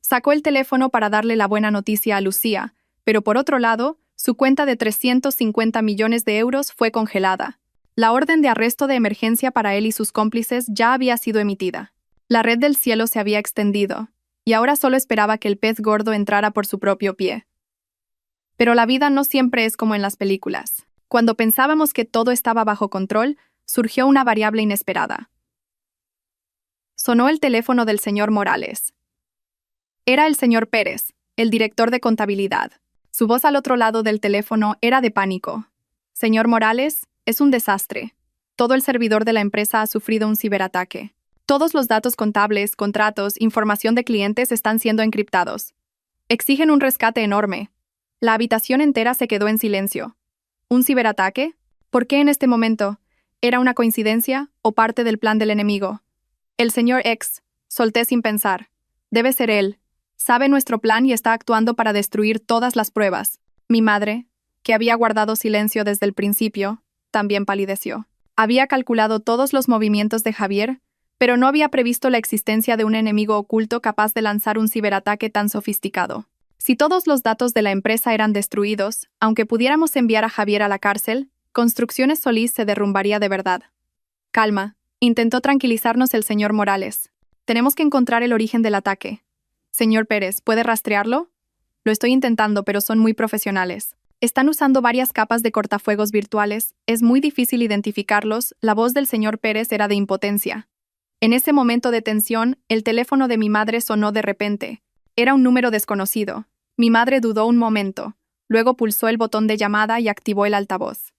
Sacó el teléfono para darle la buena noticia a Lucía, pero por otro lado, su cuenta de 350 millones de euros fue congelada. La orden de arresto de emergencia para él y sus cómplices ya había sido emitida. La red del cielo se había extendido, y ahora solo esperaba que el pez gordo entrara por su propio pie. Pero la vida no siempre es como en las películas. Cuando pensábamos que todo estaba bajo control, surgió una variable inesperada. Sonó el teléfono del señor Morales. Era el señor Pérez, el director de contabilidad. Su voz al otro lado del teléfono era de pánico. Señor Morales, es un desastre. Todo el servidor de la empresa ha sufrido un ciberataque. Todos los datos contables, contratos, información de clientes están siendo encriptados. Exigen un rescate enorme. La habitación entera se quedó en silencio. ¿Un ciberataque? ¿Por qué en este momento? ¿Era una coincidencia o parte del plan del enemigo? El señor X, solté sin pensar. Debe ser él. Sabe nuestro plan y está actuando para destruir todas las pruebas. Mi madre, que había guardado silencio desde el principio, también palideció. Había calculado todos los movimientos de Javier, pero no había previsto la existencia de un enemigo oculto capaz de lanzar un ciberataque tan sofisticado. Si todos los datos de la empresa eran destruidos, aunque pudiéramos enviar a Javier a la cárcel, Construcciones Solís se derrumbaría de verdad. Calma, intentó tranquilizarnos el señor Morales. Tenemos que encontrar el origen del ataque. Señor Pérez, ¿puede rastrearlo? Lo estoy intentando, pero son muy profesionales. Están usando varias capas de cortafuegos virtuales, es muy difícil identificarlos. La voz del señor Pérez era de impotencia. En ese momento de tensión, el teléfono de mi madre sonó de repente. Era un número desconocido. Mi madre dudó un momento, luego pulsó el botón de llamada y activó el altavoz.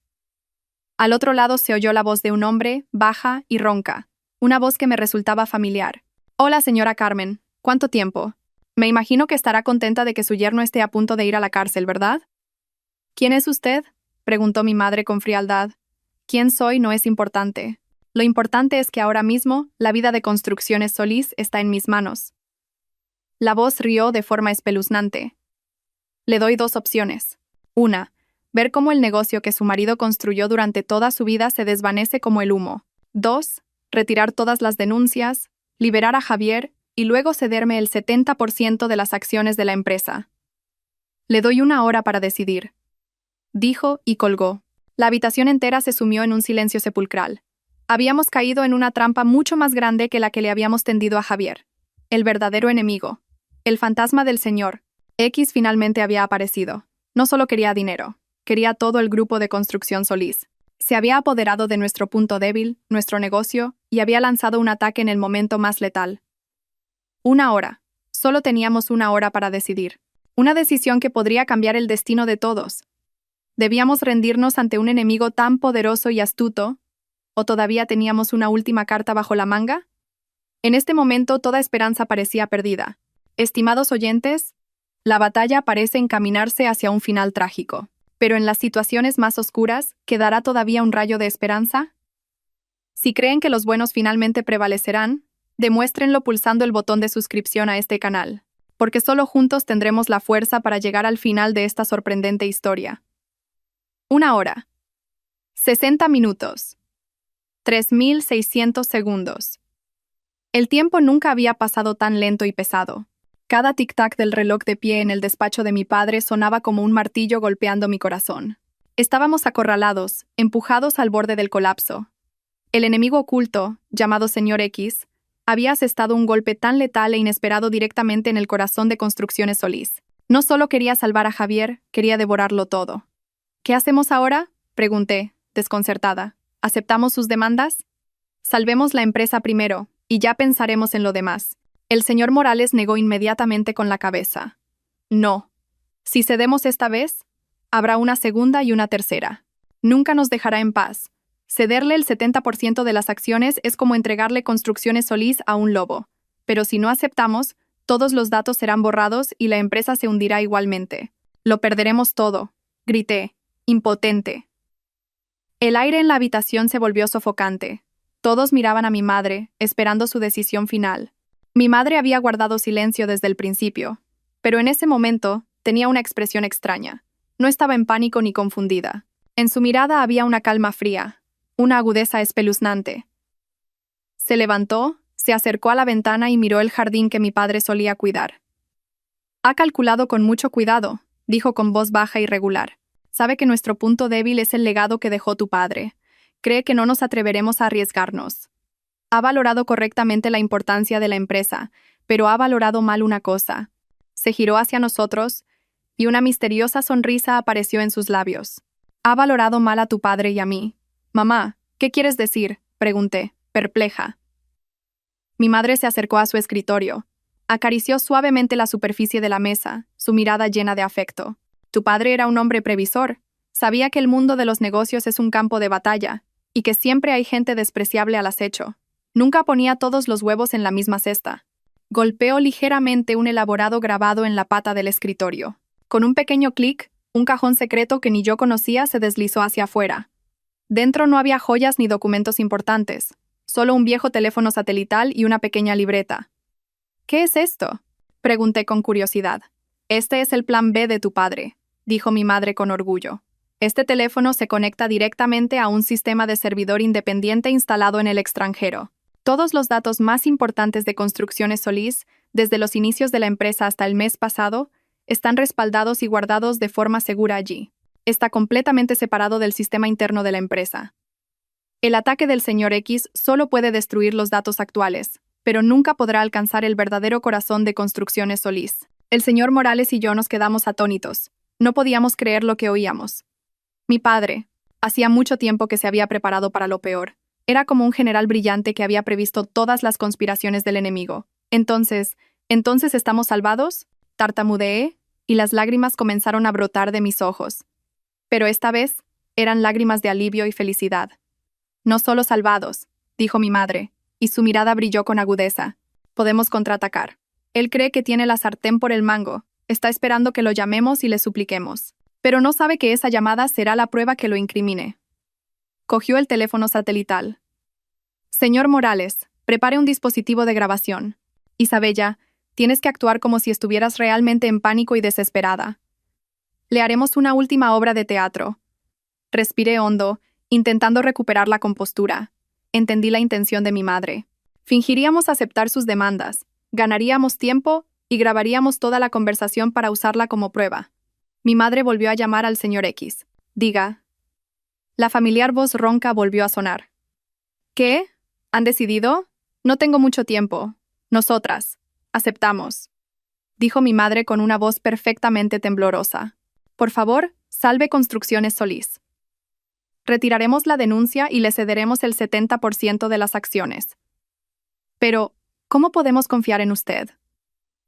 Al otro lado se oyó la voz de un hombre, baja y ronca, una voz que me resultaba familiar. Hola, señora Carmen, ¿cuánto tiempo? Me imagino que estará contenta de que su yerno esté a punto de ir a la cárcel, ¿verdad? ¿Quién es usted? Preguntó mi madre con frialdad. Quién soy no es importante. Lo importante es que ahora mismo la vida de Construcciones Solís está en mis manos. La voz rió de forma espeluznante. Le doy 2 opciones. 1. Ver cómo el negocio que su marido construyó durante toda su vida se desvanece como el humo. 2. Retirar todas las denuncias, liberar a Javier y luego cederme el 70% de las acciones de la empresa. Le doy 1 hora para decidir. Dijo y colgó. La habitación entera se sumió en un silencio sepulcral. Habíamos caído en una trampa mucho más grande que la que le habíamos tendido a Javier. El verdadero enemigo. El fantasma del señor X finalmente había aparecido. No solo quería dinero, quería todo el grupo de Construcción Solís. Se había apoderado de nuestro punto débil, nuestro negocio, y había lanzado un ataque en el momento más letal. 1 hora. Solo teníamos 1 hora para decidir. Una decisión que podría cambiar el destino de todos. ¿Debíamos rendirnos ante un enemigo tan poderoso y astuto? ¿O todavía teníamos una última carta bajo la manga? En este momento toda esperanza parecía perdida. Estimados oyentes, la batalla parece encaminarse hacia un final trágico. Pero en las situaciones más oscuras, ¿quedará todavía un rayo de esperanza? Si creen que los buenos finalmente prevalecerán, demuéstrenlo pulsando el botón de suscripción a este canal, porque solo juntos tendremos la fuerza para llegar al final de esta sorprendente historia. 1 hora. 60 minutos. 3.600 segundos. El tiempo nunca había pasado tan lento y pesado. Cada tic-tac del reloj de pie en el despacho de mi padre sonaba como un martillo golpeando mi corazón. Estábamos acorralados, empujados al borde del colapso. El enemigo oculto, llamado señor X, había asestado un golpe tan letal e inesperado directamente en el corazón de Construcciones Solís. No solo quería salvar a Javier, quería devorarlo todo. ¿Qué hacemos ahora?, pregunté, desconcertada. ¿Aceptamos sus demandas? Salvemos la empresa primero, y ya pensaremos en lo demás. El señor Morales negó inmediatamente con la cabeza. No, Si cedemos esta vez, habrá una segunda y una tercera. Nunca nos dejará en paz. Cederle el 70% de las acciones es como entregarle Construcciones Solís a un lobo. Pero si no aceptamos, todos los datos serán borrados y la empresa se hundirá igualmente. Lo perderemos todo, grité, impotente. El aire en la habitación se volvió sofocante. Todos miraban a mi madre, esperando su decisión final. Mi madre había guardado silencio desde el principio, pero en ese momento tenía una expresión extraña. No estaba en pánico ni confundida. En su mirada había una calma fría, una agudeza espeluznante. Se levantó, se acercó a la ventana y miró el jardín que mi padre solía cuidar. «Ha calculado con mucho cuidado», dijo con voz baja y regular. «Sabe que nuestro punto débil es el legado que dejó tu padre. Cree que no nos atreveremos a arriesgarnos. Ha valorado correctamente la importancia de la empresa, pero ha valorado mal una cosa». Se giró hacia nosotros, y una misteriosa sonrisa apareció en sus labios. «Ha valorado mal a tu padre y a mí». «Mamá, ¿qué quieres decir?», pregunté, perpleja. Mi madre se acercó a su escritorio. Acarició suavemente la superficie de la mesa, su mirada llena de afecto. «Tu padre era un hombre previsor. Sabía que el mundo de los negocios es un campo de batalla, y que siempre hay gente despreciable al acecho. Nunca ponía todos los huevos en la misma cesta». Golpeó ligeramente un elaborado grabado en la pata del escritorio. Con un pequeño clic, un cajón secreto que ni yo conocía se deslizó hacia afuera. Dentro no había joyas ni documentos importantes, solo un viejo teléfono satelital y una pequeña libreta. «¿Qué es esto?», pregunté con curiosidad. «Este es el plan B de tu padre», dijo mi madre con orgullo. «Este teléfono se conecta directamente a un sistema de servidor independiente instalado en el extranjero. Todos los datos más importantes de Construcciones Solís, desde los inicios de la empresa hasta el mes pasado, están respaldados y guardados de forma segura allí. Está completamente separado del sistema interno de la empresa. El ataque del señor X solo puede destruir los datos actuales, pero nunca podrá alcanzar el verdadero corazón de Construcciones Solís». El señor Morales y yo nos quedamos atónitos. No podíamos creer lo que oíamos. Mi padre, hacía mucho tiempo que se había preparado para lo peor. Era como un general brillante que había previsto todas las conspiraciones del enemigo. «¿Entonces estamos salvados?», tartamudeé, y las lágrimas comenzaron a brotar de mis ojos. Pero esta vez eran lágrimas de alivio y felicidad. «No solo salvados», dijo mi madre, y su mirada brilló con agudeza. «Podemos contraatacar. Él cree que tiene la sartén por el mango. Está esperando que lo llamemos y le supliquemos. Pero no sabe que esa llamada será la prueba que lo incrimine». Cogió el teléfono satelital. «Señor Morales, prepare un dispositivo de grabación. Isabella, tienes que actuar como si estuvieras realmente en pánico y desesperada. Le haremos una última obra de teatro». Respiré hondo, intentando recuperar la compostura. Entendí la intención de mi madre. Fingiríamos aceptar sus demandas, ganaríamos tiempo y grabaríamos toda la conversación para usarla como prueba. Mi madre volvió a llamar al señor X. «Diga». La familiar voz ronca volvió a sonar. «¿Qué? ¿Han decidido? No tengo mucho tiempo. Nosotras. Aceptamos», dijo mi madre con una voz perfectamente temblorosa. «Por favor, salve Construcciones Solís. Retiraremos la denuncia y le cederemos el 70% de las acciones. Pero, ¿cómo podemos confiar en usted?».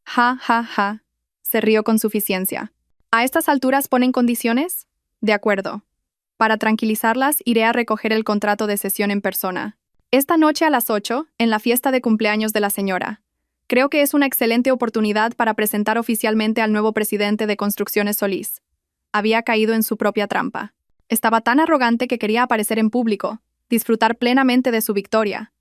«Ja, ja, ja», se rió con suficiencia. «¿A estas alturas ponen condiciones? De acuerdo. Para tranquilizarlas, iré a recoger el contrato de cesión en persona. Esta noche a las 8, en la fiesta de cumpleaños de la señora. Creo que es una excelente oportunidad para presentar oficialmente al nuevo presidente de Construcciones Solís». Había caído en su propia trampa. Estaba tan arrogante que quería aparecer en público, disfrutar plenamente de su victoria.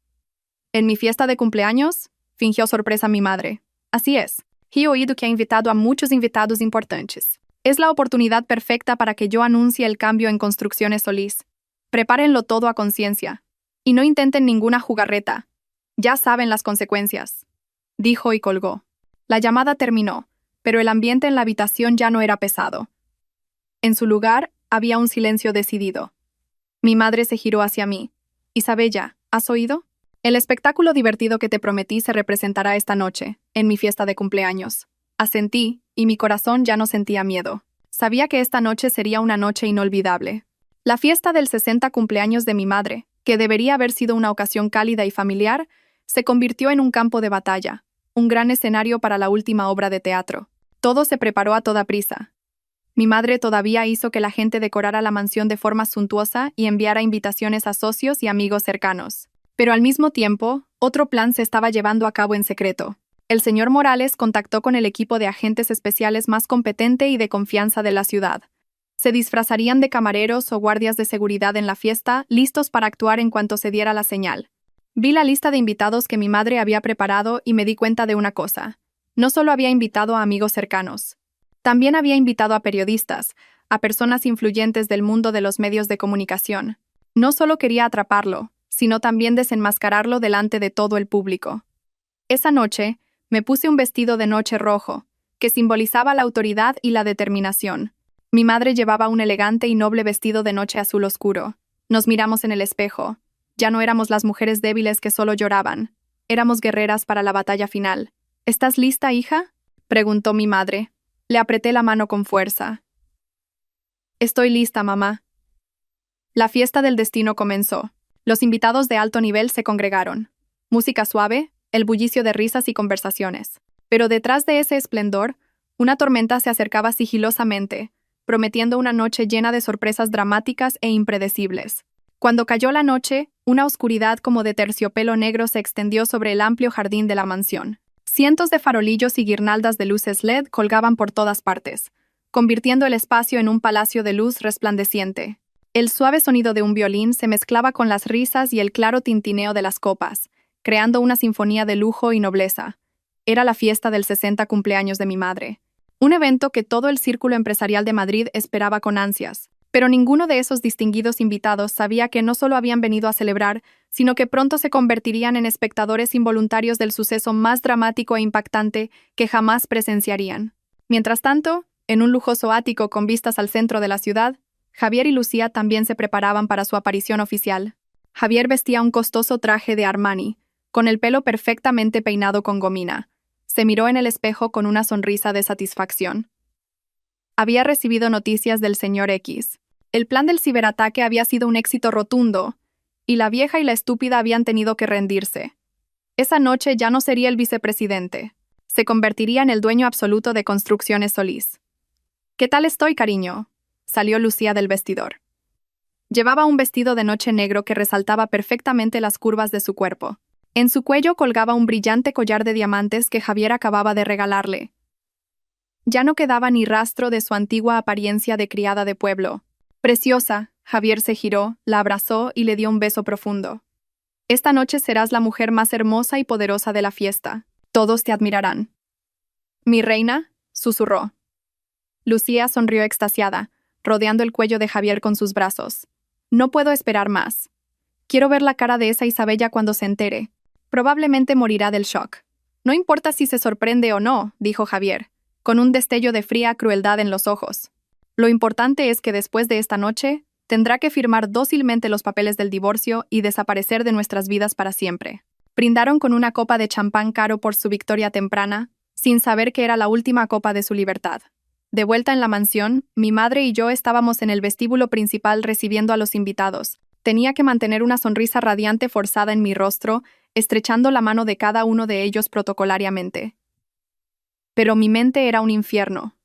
«¿En mi fiesta de cumpleaños?», fingió sorpresa mi madre. «Así es. He oído que ha invitado a muchos invitados importantes. Es la oportunidad perfecta para que yo anuncie el cambio en Construcciones Solís. Prepárenlo todo a conciencia. Y no intenten ninguna jugarreta. Ya saben las consecuencias», dijo y colgó. La llamada terminó, pero el ambiente en la habitación ya no era pesado. En su lugar, había un silencio decidido. Mi madre se giró hacia mí. «Isabella, ¿has oído? El espectáculo divertido que te prometí se representará esta noche, en mi fiesta de cumpleaños». Asentí, y mi corazón ya no sentía miedo. Sabía que esta noche sería una noche inolvidable. La fiesta del 60 cumpleaños de mi madre, que debería haber sido una ocasión cálida y familiar, se convirtió en un campo de batalla, un gran escenario para la última obra de teatro. Todo se preparó a toda prisa. Mi madre todavía hizo que la gente decorara la mansión de forma suntuosa y enviara invitaciones a socios y amigos cercanos. Pero al mismo tiempo, otro plan se estaba llevando a cabo en secreto. El señor Morales contactó con el equipo de agentes especiales más competente y de confianza de la ciudad. Se disfrazarían de camareros o guardias de seguridad en la fiesta, listos para actuar en cuanto se diera la señal. Vi la lista de invitados que mi madre había preparado y me di cuenta de una cosa. No solo había invitado a amigos cercanos. También había invitado a periodistas, a personas influyentes del mundo de los medios de comunicación. No solo quería atraparlo, sino también desenmascararlo delante de todo el público. Esa noche, me puse un vestido de noche rojo, que simbolizaba la autoridad y la determinación. Mi madre llevaba un elegante y noble vestido de noche azul oscuro. Nos miramos en el espejo. Ya no éramos las mujeres débiles que solo lloraban. Éramos guerreras para la batalla final. ¿Estás lista, hija?, preguntó mi madre. Le apreté la mano con fuerza. Estoy lista, mamá. La fiesta del destino comenzó. Los invitados de alto nivel se congregaron. Música suave, el bullicio de risas y conversaciones. Pero detrás de ese esplendor, una tormenta se acercaba sigilosamente, prometiendo una noche llena de sorpresas dramáticas e impredecibles. Cuando cayó la noche, una oscuridad como de terciopelo negro se extendió sobre el amplio jardín de la mansión. Cientos de farolillos y guirnaldas de luces LED colgaban por todas partes, convirtiendo el espacio en un palacio de luz resplandeciente. El suave sonido de un violín se mezclaba con las risas y el claro tintineo de las copas, creando una sinfonía de lujo y nobleza. Era la fiesta del 60 cumpleaños de mi madre. Un evento que todo el círculo empresarial de Madrid esperaba con ansias. Pero ninguno de esos distinguidos invitados sabía que no solo habían venido a celebrar, sino que pronto se convertirían en espectadores involuntarios del suceso más dramático e impactante que jamás presenciarían. Mientras tanto, en un lujoso ático con vistas al centro de la ciudad, Javier y Lucía también se preparaban para su aparición oficial. Javier vestía un costoso traje de Armani, con el pelo perfectamente peinado con gomina. Se miró en el espejo con una sonrisa de satisfacción. Había recibido noticias del señor X. El plan del ciberataque había sido un éxito rotundo, y la vieja y la estúpida habían tenido que rendirse. Esa noche ya no sería el vicepresidente. Se convertiría en el dueño absoluto de Construcciones Solís. «¿Qué tal estoy, cariño?», salió Lucía del vestidor. Llevaba un vestido de noche negro que resaltaba perfectamente las curvas de su cuerpo. En su cuello colgaba un brillante collar de diamantes que Javier acababa de regalarle. Ya no quedaba ni rastro de su antigua apariencia de criada de pueblo. «Preciosa», Javier se giró, la abrazó y le dio un beso profundo. «Esta noche serás la mujer más hermosa y poderosa de la fiesta. Todos te admirarán». «Mi reina», susurró. Lucía sonrió extasiada, rodeando el cuello de Javier con sus brazos. «No puedo esperar más. Quiero ver la cara de esa Isabella cuando se entere. Probablemente morirá del shock». «No importa si se sorprende o no», dijo Javier, con un destello de fría crueldad en los ojos. «Lo importante es que después de esta noche, tendrá que firmar dócilmente los papeles del divorcio y desaparecer de nuestras vidas para siempre». Brindaron con una copa de champán caro por su victoria temprana, sin saber que era la última copa de su libertad. De vuelta en la mansión, mi madre y yo estábamos en el vestíbulo principal recibiendo a los invitados. Tenía que mantener una sonrisa radiante forzada en mi rostro, estrechando la mano de cada uno de ellos protocolariamente. Pero mi mente era un infierno.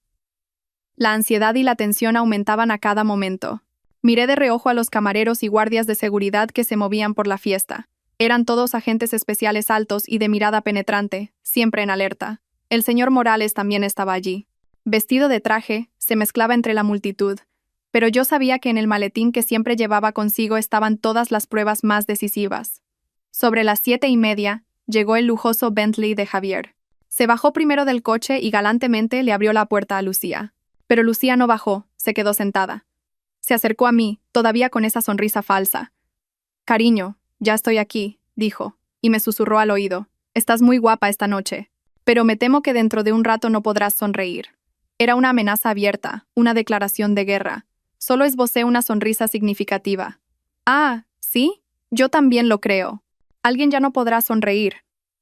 La ansiedad y la tensión aumentaban a cada momento. Miré de reojo a los camareros y guardias de seguridad que se movían por la fiesta. Eran todos agentes especiales altos y de mirada penetrante, siempre en alerta. El señor Morales también estaba allí. Vestido de traje, se mezclaba entre la multitud, pero yo sabía que en el maletín que siempre llevaba consigo estaban todas las pruebas más decisivas. Sobre las 7:30, llegó el lujoso Bentley de Javier. Se bajó primero del coche y galantemente le abrió la puerta a Lucía. Pero Lucía no bajó, se quedó sentada. Se acercó a mí, todavía con esa sonrisa falsa. «Cariño, ya estoy aquí», dijo, y me susurró al oído. «Estás muy guapa esta noche, pero me temo que dentro de un rato no podrás sonreír». Era una amenaza abierta, una declaración de guerra. Solo esbocé una sonrisa significativa. «Ah, ¿sí? Yo también lo creo. Alguien ya no podrá sonreír».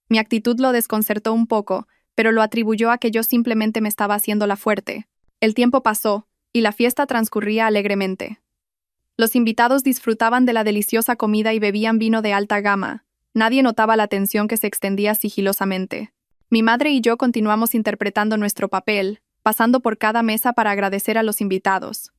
Mi actitud lo desconcertó un poco, pero lo atribuyó a que yo simplemente me estaba haciendo la fuerte. El tiempo pasó, y la fiesta transcurría alegremente. Los invitados disfrutaban de la deliciosa comida y bebían vino de alta gama. Nadie notaba la tensión que se extendía sigilosamente. Mi madre y yo continuamos interpretando nuestro papel, pasando por cada mesa para agradecer a los invitados.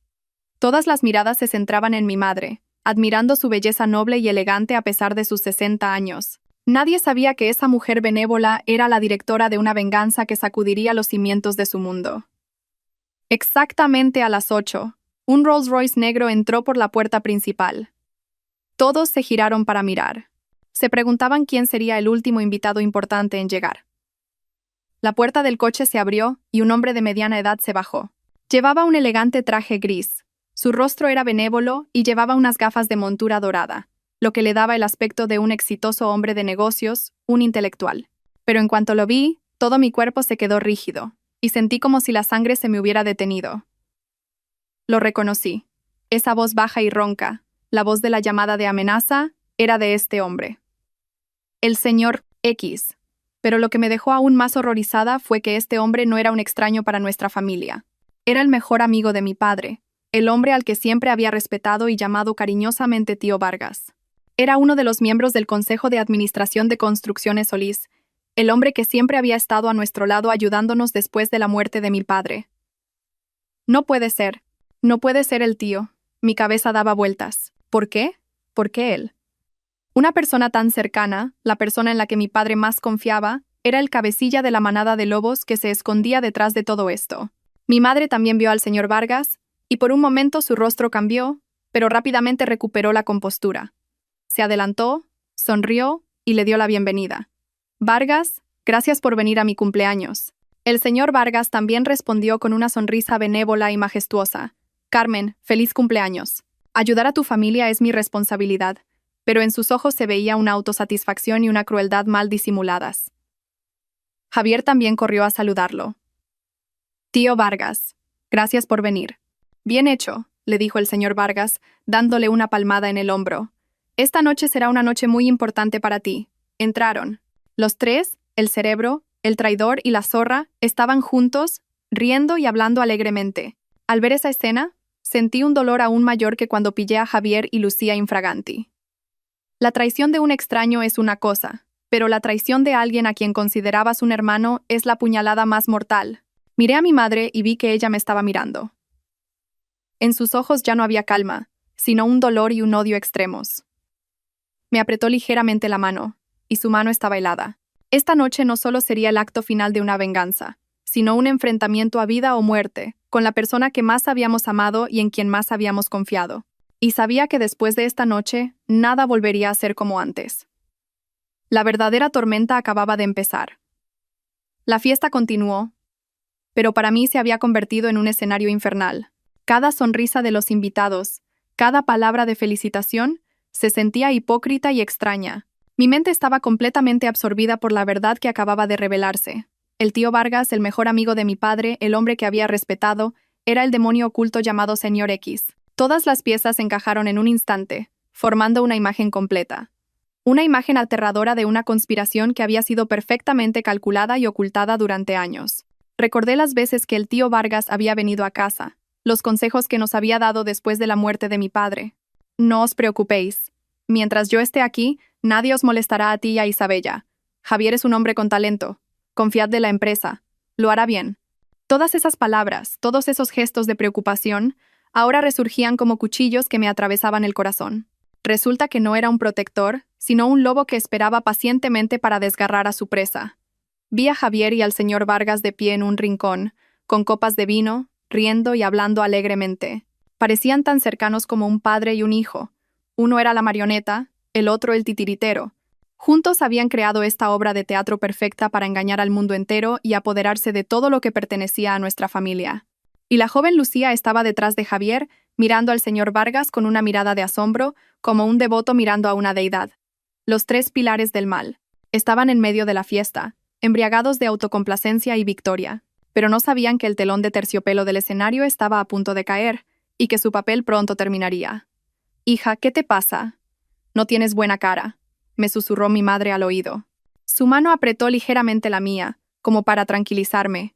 Todas las miradas se centraban en mi madre, admirando su belleza noble y elegante a pesar de sus 60 años. Nadie sabía que esa mujer benévola era la directora de una venganza que sacudiría los cimientos de su mundo. Exactamente a las 8, un Rolls Royce negro entró por la puerta principal. Todos se giraron para mirar. Se preguntaban quién sería el último invitado importante en llegar. La puerta del coche se abrió y un hombre de mediana edad se bajó. Llevaba un elegante traje gris. Su rostro era benévolo y llevaba unas gafas de montura dorada, lo que le daba el aspecto de un exitoso hombre de negocios, un intelectual. Pero en cuanto lo vi, todo mi cuerpo se quedó rígido, y sentí como si la sangre se me hubiera detenido. Lo reconocí. Esa voz baja y ronca, la voz de la llamada de amenaza, era de este hombre. El señor X. Pero lo que me dejó aún más horrorizada fue que este hombre no era un extraño para nuestra familia. Era el mejor amigo de mi padre, el hombre al que siempre había respetado y llamado cariñosamente tío Vargas. Era uno de los miembros del Consejo de Administración de Construcciones Solís, el hombre que siempre había estado a nuestro lado ayudándonos después de la muerte de mi padre. No puede ser el tío. Mi cabeza daba vueltas. ¿Por qué? ¿Por qué él? Una persona tan cercana, la persona en la que mi padre más confiaba, era el cabecilla de la manada de lobos que se escondía detrás de todo esto. Mi madre también vio al señor Vargas, y por un momento su rostro cambió, pero rápidamente recuperó la compostura. Se adelantó, sonrió y le dio la bienvenida. Vargas, gracias por venir a mi cumpleaños. El señor Vargas también respondió con una sonrisa benévola y majestuosa. Carmen, feliz cumpleaños. Ayudar a tu familia es mi responsabilidad, pero en sus ojos se veía una autosatisfacción y una crueldad mal disimuladas. Javier también corrió a saludarlo. Tío Vargas, gracias por venir. Bien hecho, le dijo el señor Vargas, dándole una palmada en el hombro. Esta noche será una noche muy importante para ti. Entraron. Los tres, el cerebro, el traidor y la zorra, estaban juntos, riendo y hablando alegremente. Al ver esa escena, sentí un dolor aún mayor que cuando pillé a Javier y Lucía infraganti. La traición de un extraño es una cosa, pero la traición de alguien a quien considerabas un hermano es la puñalada más mortal. Miré a mi madre y vi que ella me estaba mirando. En sus ojos ya no había calma, sino un dolor y un odio extremos. Me apretó ligeramente la mano, y su mano estaba helada. Esta noche no solo sería el acto final de una venganza, sino un enfrentamiento a vida o muerte, con la persona que más habíamos amado y en quien más habíamos confiado. Y sabía que después de esta noche, nada volvería a ser como antes. La verdadera tormenta acababa de empezar. La fiesta continuó, pero para mí se había convertido en un escenario infernal. Cada sonrisa de los invitados, cada palabra de felicitación, se sentía hipócrita y extraña. Mi mente estaba completamente absorbida por la verdad que acababa de revelarse. El tío Vargas, el mejor amigo de mi padre, el hombre que había respetado, era el demonio oculto llamado Señor X. Todas las piezas encajaron en un instante, formando una imagen completa. Una imagen aterradora de una conspiración que había sido perfectamente calculada y ocultada durante años. Recordé las veces que el tío Vargas había venido a casa, los consejos que nos había dado después de la muerte de mi padre. No os preocupéis. Mientras yo esté aquí, nadie os molestará a ti y a Isabella. Javier es un hombre con talento. Confiad de la empresa. Lo hará bien. Todas esas palabras, todos esos gestos de preocupación, ahora resurgían como cuchillos que me atravesaban el corazón. Resulta que no era un protector, sino un lobo que esperaba pacientemente para desgarrar a su presa. Vi a Javier y al señor Vargas de pie en un rincón, con copas de vino, riendo y hablando alegremente. Parecían tan cercanos como un padre y un hijo. Uno era la marioneta, el otro el titiritero. Juntos habían creado esta obra de teatro perfecta para engañar al mundo entero y apoderarse de todo lo que pertenecía a nuestra familia. Y la joven Lucía estaba detrás de Javier, mirando al señor Vargas con una mirada de asombro, como un devoto mirando a una deidad. Los tres pilares del mal. Estaban en medio de la fiesta, embriagados de autocomplacencia y victoria, pero no sabían que el telón de terciopelo del escenario estaba a punto de caer, y que su papel pronto terminaría. «Hija, ¿qué te pasa? No tienes buena cara», me susurró mi madre al oído. Su mano apretó ligeramente la mía, como para tranquilizarme.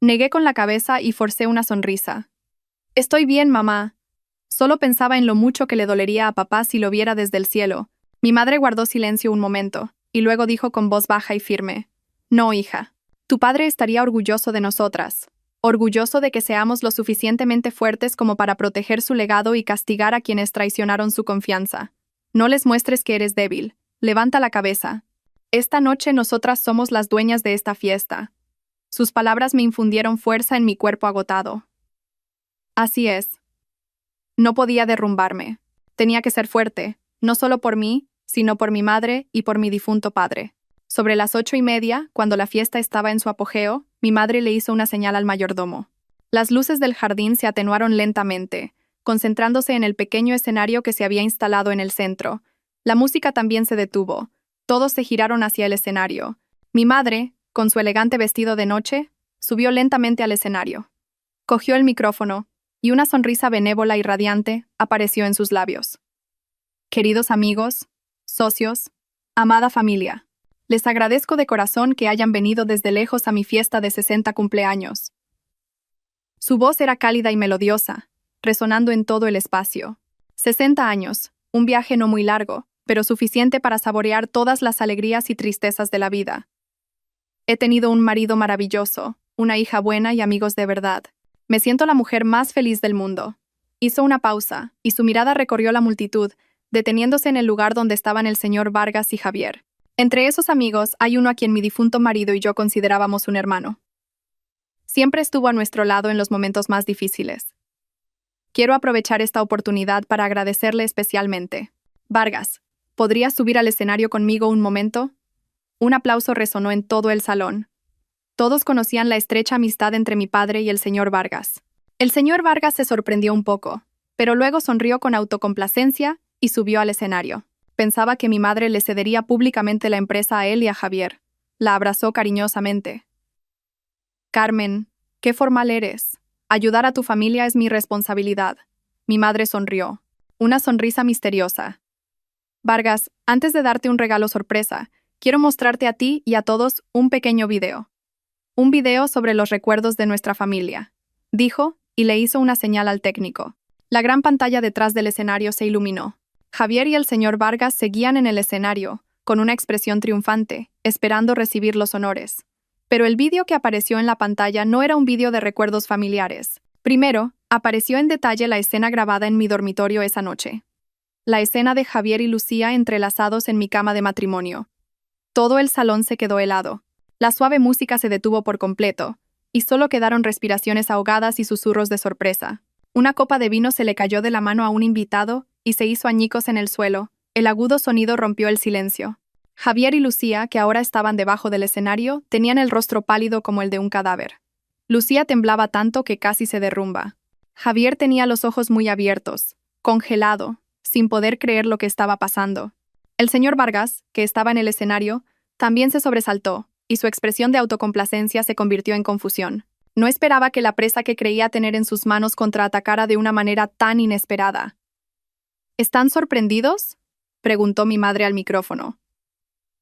Negué con la cabeza y forcé una sonrisa. «Estoy bien, mamá». Solo pensaba en lo mucho que le dolería a papá si lo viera desde el cielo. Mi madre guardó silencio un momento, y luego dijo con voz baja y firme: «No, hija. Tu padre estaría orgulloso de nosotras. orgulloso de que seamos lo suficientemente fuertes como para proteger su legado y castigar a quienes traicionaron su confianza. No les muestres que eres débil. Levanta la cabeza. Esta noche nosotras somos las dueñas de esta fiesta. Sus palabras me infundieron fuerza en mi cuerpo agotado. Así es. No podía derrumbarme. Tenía que ser fuerte, no solo por mí, sino por mi madre y por mi difunto padre. Sobre las 8:30, cuando la fiesta estaba en su apogeo, mi madre le hizo una señal al mayordomo. Las luces del jardín se atenuaron lentamente, concentrándose en el pequeño escenario que se había instalado en el centro. La música también se detuvo. Todos se giraron hacia el escenario. Mi madre, con su elegante vestido de noche, subió lentamente al escenario. Cogió el micrófono, y una sonrisa benévola y radiante apareció en sus labios. Queridos amigos, socios, amada familia, les agradezco de corazón que hayan venido desde lejos a mi fiesta de 60 cumpleaños. Su voz era cálida y melodiosa, resonando en todo el espacio. 60 años, un viaje no muy largo, pero suficiente para saborear todas las alegrías y tristezas de la vida. He tenido un marido maravilloso, una hija buena y amigos de verdad. Me siento la mujer más feliz del mundo. Hizo una pausa, y su mirada recorrió la multitud, deteniéndose en el lugar donde estaban el señor Vargas y Javier. Entre esos amigos hay uno a quien mi difunto marido y yo considerábamos un hermano. Siempre estuvo a nuestro lado en los momentos más difíciles. Quiero aprovechar esta oportunidad para agradecerle especialmente. Vargas, ¿podrías subir al escenario conmigo un momento? Un aplauso resonó en todo el salón. Todos conocían la estrecha amistad entre mi padre y el señor Vargas. El señor Vargas se sorprendió un poco, pero luego sonrió con autocomplacencia y subió al escenario. Pensaba que mi madre le cedería públicamente la empresa a él y a Javier. La abrazó cariñosamente. Carmen, qué formal eres. Ayudar a tu familia es mi responsabilidad. Mi madre sonrió. Una sonrisa misteriosa. Vargas, antes de darte un regalo sorpresa, quiero mostrarte a ti y a todos un pequeño video. Un video sobre los recuerdos de nuestra familia, dijo, y le hizo una señal al técnico. La gran pantalla detrás del escenario se iluminó. Javier y el señor Vargas seguían en el escenario, con una expresión triunfante, esperando recibir los honores. Pero el vídeo que apareció en la pantalla no era un vídeo de recuerdos familiares. Primero, apareció en detalle la escena grabada en mi dormitorio esa noche. La escena de Javier y Lucía entrelazados en mi cama de matrimonio. Todo el salón se quedó helado. La suave música se detuvo por completo, y solo quedaron respiraciones ahogadas y susurros de sorpresa. Una copa de vino se le cayó de la mano a un invitado y se hizo añicos en el suelo. El agudo sonido rompió el silencio. Javier y Lucía, que ahora estaban debajo del escenario, tenían el rostro pálido como el de un cadáver. Lucía temblaba tanto que casi se derrumba. Javier tenía los ojos muy abiertos, congelado, sin poder creer lo que estaba pasando. El señor Vargas, que estaba en el escenario, también se sobresaltó, y su expresión de autocomplacencia se convirtió en confusión. No esperaba que la presa que creía tener en sus manos contraatacara de una manera tan inesperada. ¿Están sorprendidos?, preguntó mi madre al micrófono.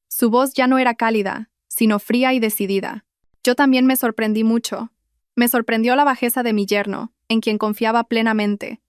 Su voz ya no era cálida, sino fría y decidida. Yo también me sorprendí mucho. Me sorprendió la bajeza de mi yerno, en quien confiaba plenamente,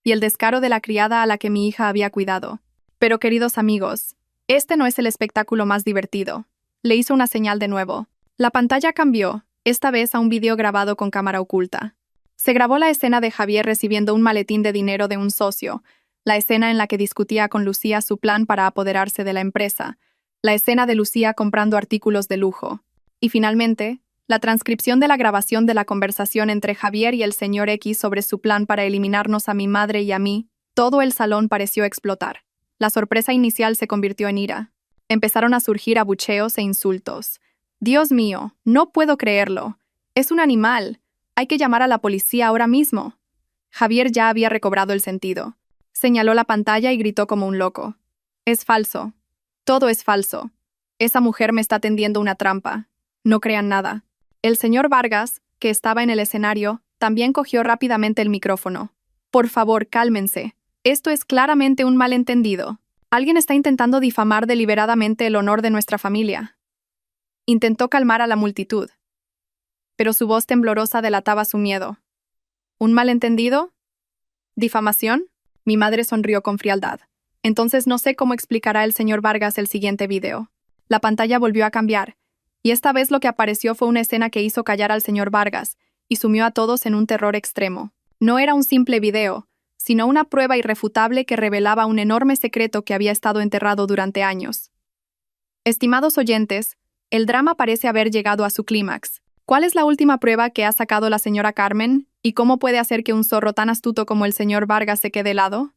y el descaro de la criada a la que mi hija había cuidado. Pero, queridos amigos, este no es el espectáculo más divertido. Le hizo una señal de nuevo. La pantalla cambió, esta vez a un video grabado con cámara oculta. Se grabó la escena de Javier recibiendo un maletín de dinero de un socio, la escena en la que discutía con Lucía su plan para apoderarse de la empresa, la escena de Lucía comprando artículos de lujo, y finalmente, la transcripción de la grabación de la conversación entre Javier y el señor X sobre su plan para eliminarnos a mi madre y a mí. Todo el salón pareció explotar. La sorpresa inicial se convirtió en ira. Empezaron a surgir abucheos e insultos. Dios mío, no puedo creerlo. Es un animal. Hay que llamar a la policía ahora mismo. Javier ya había recobrado el sentido. Señaló la pantalla y gritó como un loco. Es falso. Todo es falso. Esa mujer me está tendiendo una trampa. No crean nada. El señor Vargas, que estaba en el escenario, también cogió rápidamente el micrófono. Por favor, cálmense. Esto es claramente un malentendido. Alguien está intentando difamar deliberadamente el honor de nuestra familia. Intentó calmar a la multitud, pero su voz temblorosa delataba su miedo. ¿Un malentendido? ¿Difamación? Mi madre sonrió con frialdad. Entonces no sé cómo explicará el señor Vargas el siguiente video. La pantalla volvió a cambiar, y esta vez lo que apareció fue una escena que hizo callar al señor Vargas, y sumió a todos en un terror extremo. No era un simple video, sino una prueba irrefutable que revelaba un enorme secreto que había estado enterrado durante años. Estimados oyentes, el drama parece haber llegado a su clímax. ¿Cuál es la última prueba que ha sacado la señora Carmen? ¿Y cómo puede hacer que un zorro tan astuto como el señor Vargas se quede helado?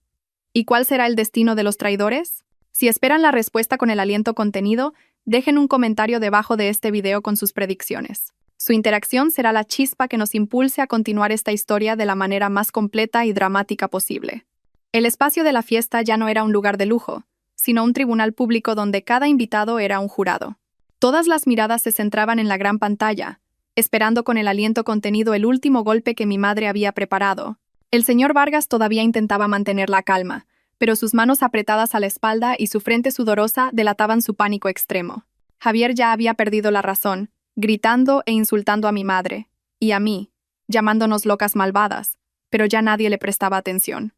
¿Y cuál será el destino de los traidores? Si esperan la respuesta con el aliento contenido, dejen un comentario debajo de este video con sus predicciones. Su interacción será la chispa que nos impulse a continuar esta historia de la manera más completa y dramática posible. El espacio de la fiesta ya no era un lugar de lujo, sino un tribunal público donde cada invitado era un jurado. Todas las miradas se centraban en la gran pantalla, esperando con el aliento contenido el último golpe que mi madre había preparado. El señor Vargas todavía intentaba mantener la calma, pero sus manos apretadas a la espalda y su frente sudorosa delataban su pánico extremo. Javier ya había perdido la razón, gritando e insultando a mi madre, y a mí, llamándonos locas malvadas, pero ya nadie le prestaba atención.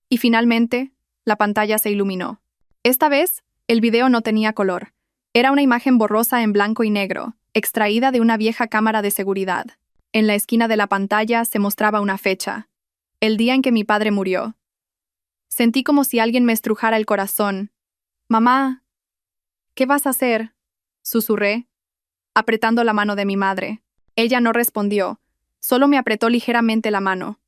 Y finalmente, la pantalla se iluminó. Esta vez, el video no tenía color. Era una imagen borrosa en blanco y negro, extraída de una vieja cámara de seguridad. En la esquina de la pantalla se mostraba una fecha, el día en que mi padre murió. Sentí como si alguien me estrujara el corazón. «Mamá, ¿qué vas a hacer?», susurré, apretando la mano de mi madre. Ella no respondió, solo me apretó ligeramente la mano.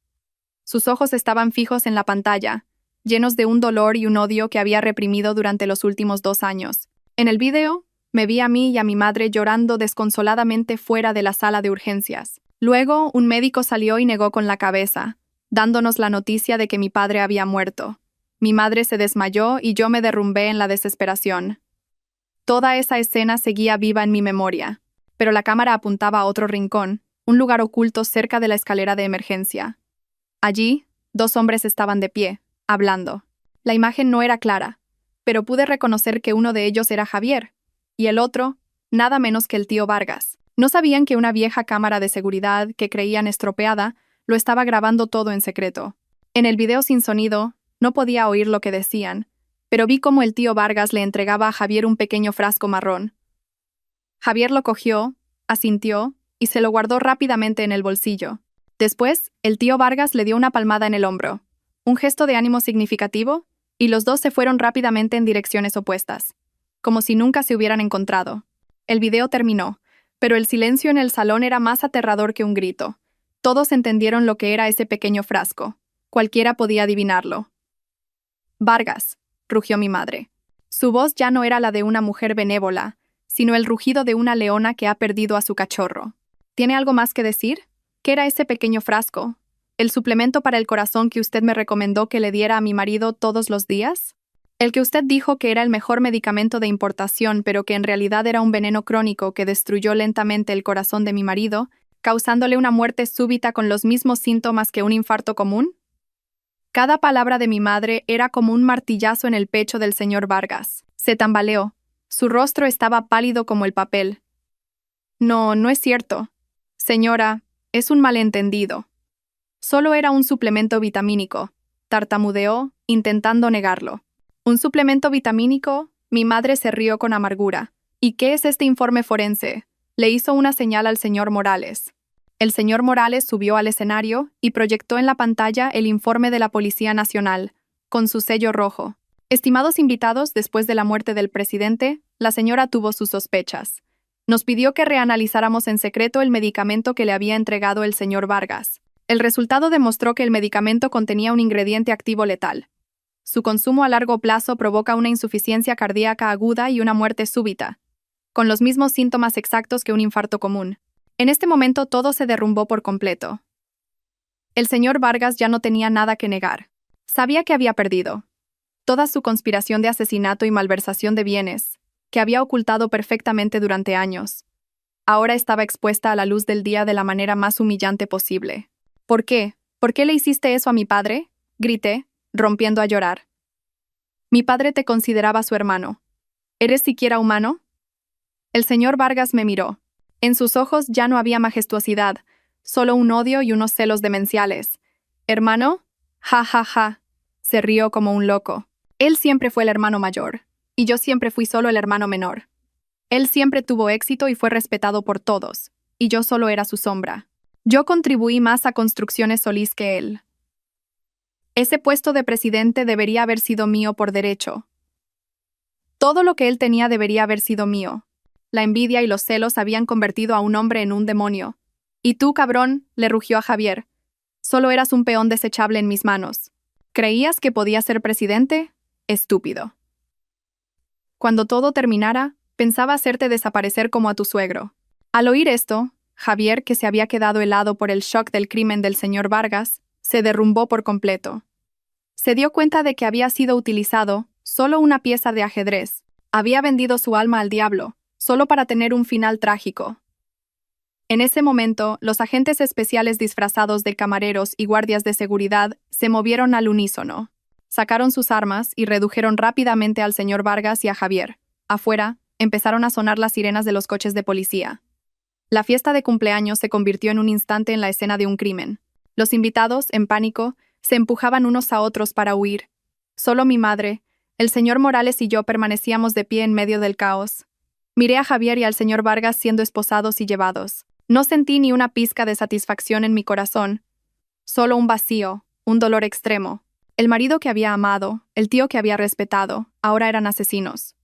Sus ojos estaban fijos en la pantalla, llenos de un dolor y un odio que había reprimido durante los últimos 2 años. En el video, me vi a mí y a mi madre llorando desconsoladamente fuera de la sala de urgencias. Luego, un médico salió y negó con la cabeza, dándonos la noticia de que mi padre había muerto. Mi madre se desmayó y yo me derrumbé en la desesperación. Toda esa escena seguía viva en mi memoria, pero la cámara apuntaba a otro rincón, un lugar oculto cerca de la escalera de emergencia. Allí, 2 hombres estaban de pie, hablando. La imagen no era clara, pero pude reconocer que uno de ellos era Javier, y el otro, nada menos que el tío Vargas. No sabían que una vieja cámara de seguridad que creían estropeada lo estaba grabando todo en secreto. En el video sin sonido, no podía oír lo que decían, pero vi cómo el tío Vargas le entregaba a Javier un pequeño frasco marrón. Javier lo cogió, asintió y se lo guardó rápidamente en el bolsillo. Después, el tío Vargas le dio una palmada en el hombro, un gesto de ánimo significativo, y los dos se fueron rápidamente en direcciones opuestas, como si nunca se hubieran encontrado. El video terminó, pero el silencio en el salón era más aterrador que un grito. Todos entendieron lo que era ese pequeño frasco. Cualquiera podía adivinarlo. «Vargas», rugió mi madre. Su voz ya no era la de una mujer benévola, sino el rugido de una leona que ha perdido a su cachorro. «¿Tiene algo más que decir? ¿Qué era ese pequeño frasco? ¿El suplemento para el corazón que usted me recomendó que le diera a mi marido todos los días? ¿El que usted dijo que era el mejor medicamento de importación, pero que en realidad era un veneno crónico que destruyó lentamente el corazón de mi marido, causándole una muerte súbita con los mismos síntomas que un infarto común?» Cada palabra de mi madre era como un martillazo en el pecho del señor Vargas. Se tambaleó. Su rostro estaba pálido como el papel. «No, no es cierto. Señora, es un malentendido. Solo era un suplemento vitamínico», tartamudeó, intentando negarlo. «¿Un suplemento vitamínico?». Mi madre se rió con amargura. «¿Y qué es este informe forense?». Le hizo una señal al señor Morales. El señor Morales subió al escenario y proyectó en la pantalla el informe de la Policía Nacional, con su sello rojo. Estimados invitados, después de la muerte del presidente, la señora tuvo sus sospechas. Nos pidió que reanalizáramos en secreto el medicamento que le había entregado el señor Vargas. El resultado demostró que el medicamento contenía un ingrediente activo letal. Su consumo a largo plazo provoca una insuficiencia cardíaca aguda y una muerte súbita, con los mismos síntomas exactos que un infarto común. En este momento todo se derrumbó por completo. El señor Vargas ya no tenía nada que negar. Sabía que había perdido. Toda su conspiración de asesinato y malversación de bienes, que había ocultado perfectamente durante años, ahora estaba expuesta a la luz del día de la manera más humillante posible. «¿Por qué? ¿Por qué le hiciste eso a mi padre?», grité, rompiendo a llorar. «Mi padre te consideraba su hermano. ¿Eres siquiera humano?». El señor Vargas me miró. En sus ojos ya no había majestuosidad, solo un odio y unos celos demenciales. «¿Hermano? Ja, ja, ja». Se rió como un loco. Él siempre fue el hermano mayor, y yo siempre fui solo el hermano menor. Él siempre tuvo éxito y fue respetado por todos, y yo solo era su sombra. Yo contribuí más a Construcciones Solís que él. Ese puesto de presidente debería haber sido mío por derecho. Todo lo que él tenía debería haber sido mío. La envidia y los celos habían convertido a un hombre en un demonio. Y tú, cabrón, le rugió a Javier. Solo eras un peón desechable en mis manos. ¿Creías que podías ser presidente? Estúpido. Cuando todo terminara, pensaba hacerte desaparecer como a tu suegro. Al oír esto, Javier, que se había quedado helado por el shock del crimen del señor Vargas, se derrumbó por completo. Se dio cuenta de que había sido utilizado solo una pieza de ajedrez. Había vendido su alma al diablo, solo para tener un final trágico. En ese momento, los agentes especiales disfrazados de camareros y guardias de seguridad se movieron al unísono. Sacaron sus armas y redujeron rápidamente al señor Vargas y a Javier. Afuera, empezaron a sonar las sirenas de los coches de policía. La fiesta de cumpleaños se convirtió en un instante en la escena de un crimen. Los invitados, en pánico, se empujaban unos a otros para huir. Solo mi madre, el señor Morales y yo permanecíamos de pie en medio del caos. Miré a Javier y al señor Vargas siendo esposados y llevados. No sentí ni una pizca de satisfacción en mi corazón, solo un vacío, un dolor extremo. El marido que había amado, el tío que había respetado, ahora eran asesinos.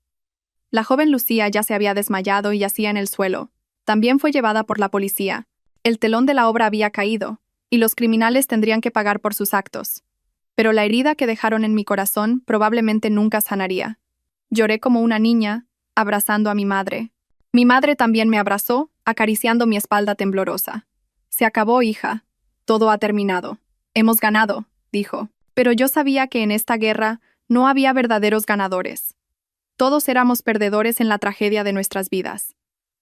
La joven Lucía ya se había desmayado y yacía en el suelo. También fue llevada por la policía. El telón de la obra había caído, y los criminales tendrían que pagar por sus actos. Pero la herida que dejaron en mi corazón probablemente nunca sanaría. Lloré como una niña, abrazando a mi madre. Mi madre también me abrazó, acariciando mi espalda temblorosa. Se acabó, hija. Todo ha terminado. Hemos ganado, dijo. Pero yo sabía que en esta guerra no había verdaderos ganadores. Todos éramos perdedores en la tragedia de nuestras vidas.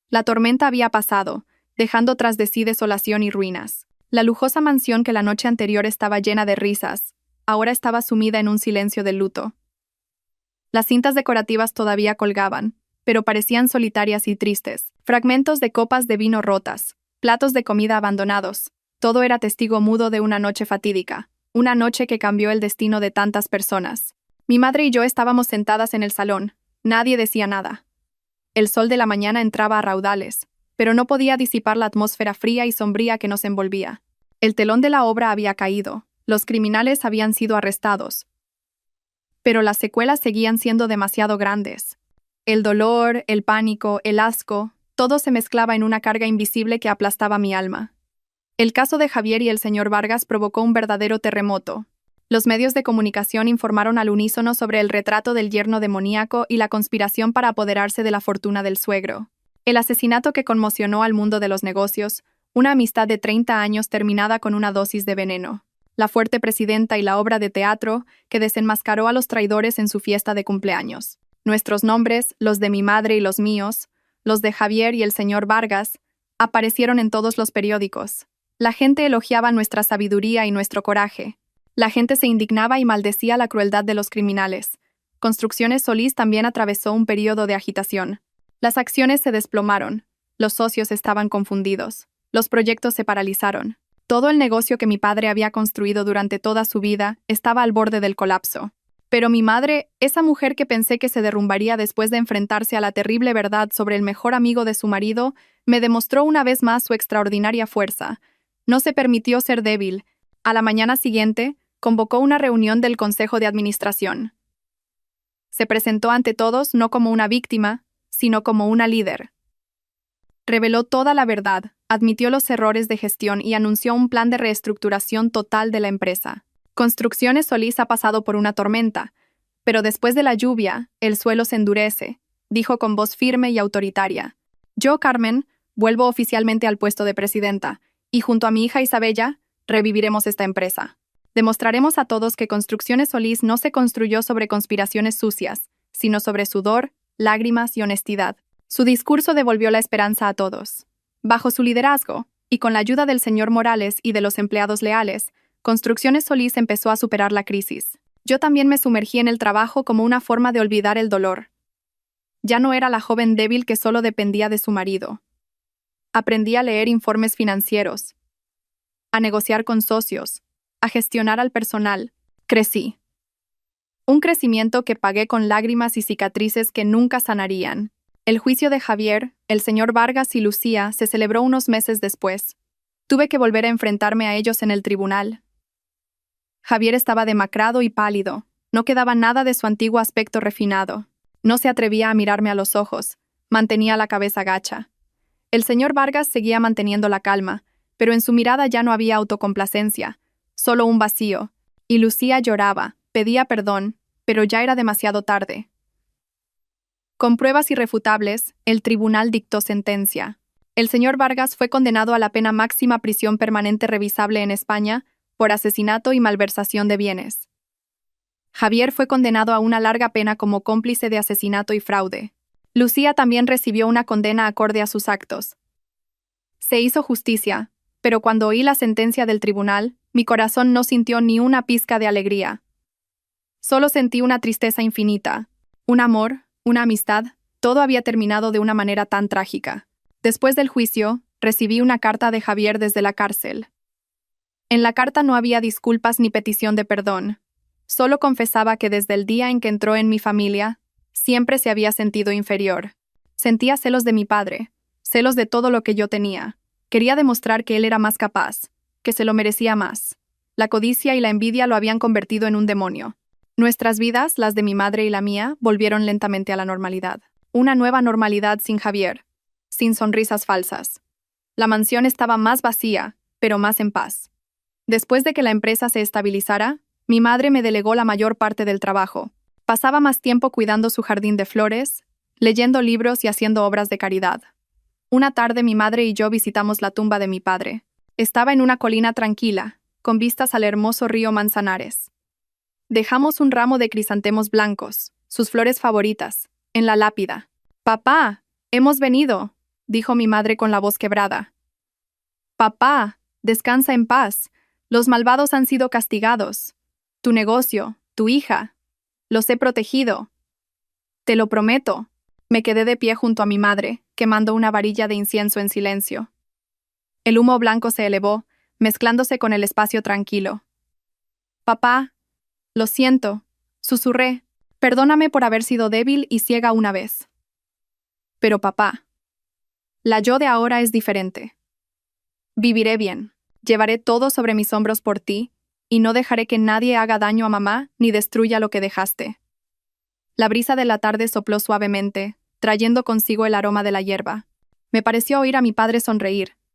La tormenta había pasado, dejando tras de sí desolación y ruinas. La lujosa mansión que la noche anterior estaba llena de risas, ahora estaba sumida en un silencio de luto. Las cintas decorativas todavía colgaban, pero parecían solitarias y tristes. Fragmentos de copas de vino rotas, platos de comida abandonados. Todo era testigo mudo de una noche fatídica, una noche que cambió el destino de tantas personas. Mi madre y yo estábamos sentadas en el salón. Nadie decía nada. El sol de la mañana entraba a raudales, pero no podía disipar la atmósfera fría y sombría que nos envolvía. El telón de la obra había caído, los criminales habían sido arrestados. Pero las secuelas seguían siendo demasiado grandes. El dolor, el pánico, el asco, todo se mezclaba en una carga invisible que aplastaba mi alma. El caso de Javier y el señor Vargas provocó un verdadero terremoto. Los medios de comunicación informaron al unísono sobre el retrato del yerno demoníaco y la conspiración para apoderarse de la fortuna del suegro. El asesinato que conmocionó al mundo de los negocios, una amistad de 30 años terminada con una dosis de veneno. La fuerte presidenta y la obra de teatro que desenmascaró a los traidores en su fiesta de cumpleaños. Nuestros nombres, los de mi madre y los míos, los de Javier y el señor Vargas, aparecieron en todos los periódicos. La gente elogiaba nuestra sabiduría y nuestro coraje. La gente se indignaba y maldecía la crueldad de los criminales. Construcciones Solís también atravesó un periodo de agitación. Las acciones se desplomaron. Los socios estaban confundidos. Los proyectos se paralizaron. Todo el negocio que mi padre había construido durante toda su vida estaba al borde del colapso. Pero mi madre, esa mujer que pensé que se derrumbaría después de enfrentarse a la terrible verdad sobre el mejor amigo de su marido, me demostró una vez más su extraordinaria fuerza. No se permitió ser débil. A la mañana siguiente, convocó una reunión del Consejo de Administración. Se presentó ante todos no como una víctima, sino como una líder. Reveló toda la verdad, admitió los errores de gestión y anunció un plan de reestructuración total de la empresa. Construcciones Solís ha pasado por una tormenta, pero después de la lluvia, el suelo se endurece, dijo con voz firme y autoritaria. Yo, Carmen, vuelvo oficialmente al puesto de presidenta, y junto a mi hija Isabella, reviviremos esta empresa. Demostraremos a todos que Construcciones Solís no se construyó sobre conspiraciones sucias, sino sobre sudor, lágrimas y honestidad. Su discurso devolvió la esperanza a todos. Bajo su liderazgo, y con la ayuda del señor Morales y de los empleados leales, Construcciones Solís empezó a superar la crisis. Yo también me sumergí en el trabajo como una forma de olvidar el dolor. Ya no era la joven débil que solo dependía de su marido. Aprendí a leer informes financieros, a negociar con socios, a gestionar al personal. Crecí. Un crecimiento que pagué con lágrimas y cicatrices que nunca sanarían. El juicio de Javier, el señor Vargas y Lucía se celebró unos meses después. Tuve que volver a enfrentarme a ellos en el tribunal. Javier estaba demacrado y pálido. No quedaba nada de su antiguo aspecto refinado. No se atrevía a mirarme a los ojos. Mantenía la cabeza gacha. El señor Vargas seguía manteniendo la calma, pero en su mirada ya no había autocomplacencia, solo un vacío. Y Lucía lloraba, pedía perdón, pero ya era demasiado tarde. Con pruebas irrefutables, el tribunal dictó sentencia. El señor Vargas fue condenado a la pena máxima prisión permanente revisable en España por asesinato y malversación de bienes. Javier fue condenado a una larga pena como cómplice de asesinato y fraude. Lucía también recibió una condena acorde a sus actos. Se hizo justicia, pero cuando oí la sentencia del tribunal, mi corazón no sintió ni una pizca de alegría. Solo sentí una tristeza infinita. Un amor, una amistad, todo había terminado de una manera tan trágica. Después del juicio, recibí una carta de Javier desde la cárcel. En la carta no había disculpas ni petición de perdón. Solo confesaba que desde el día en que entró en mi familia, siempre se había sentido inferior. Sentía celos de mi padre, celos de todo lo que yo tenía. Quería demostrar que él era más capaz, que se lo merecía más. La codicia y la envidia lo habían convertido en un demonio. Nuestras vidas, las de mi madre y la mía, volvieron lentamente a la normalidad. Una nueva normalidad sin Javier, sin sonrisas falsas. La mansión estaba más vacía, pero más en paz. Después de que la empresa se estabilizara, mi madre me delegó la mayor parte del trabajo. Pasaba más tiempo cuidando su jardín de flores, leyendo libros y haciendo obras de caridad. Una tarde mi madre y yo visitamos la tumba de mi padre. Estaba en una colina tranquila, con vistas al hermoso río Manzanares. Dejamos un ramo de crisantemos blancos, sus flores favoritas, en la lápida. «Papá, hemos venido», dijo mi madre con la voz quebrada. «Papá, descansa en paz. Los malvados han sido castigados. Tu negocio, tu hija. Los he protegido. Te lo prometo». Me quedé de pie junto a mi madre, quemando una varilla de incienso en silencio. El humo blanco se elevó, mezclándose con el espacio tranquilo. «Papá, lo siento», susurré. «Perdóname por haber sido débil y ciega una vez». «Pero papá, la yo de ahora es diferente. Viviré bien, llevaré todo sobre mis hombros por ti, y no dejaré que nadie haga daño a mamá ni destruya lo que dejaste». La brisa de la tarde sopló suavemente, trayendo consigo el aroma de la hierba. Me pareció oír a mi padre sonreír,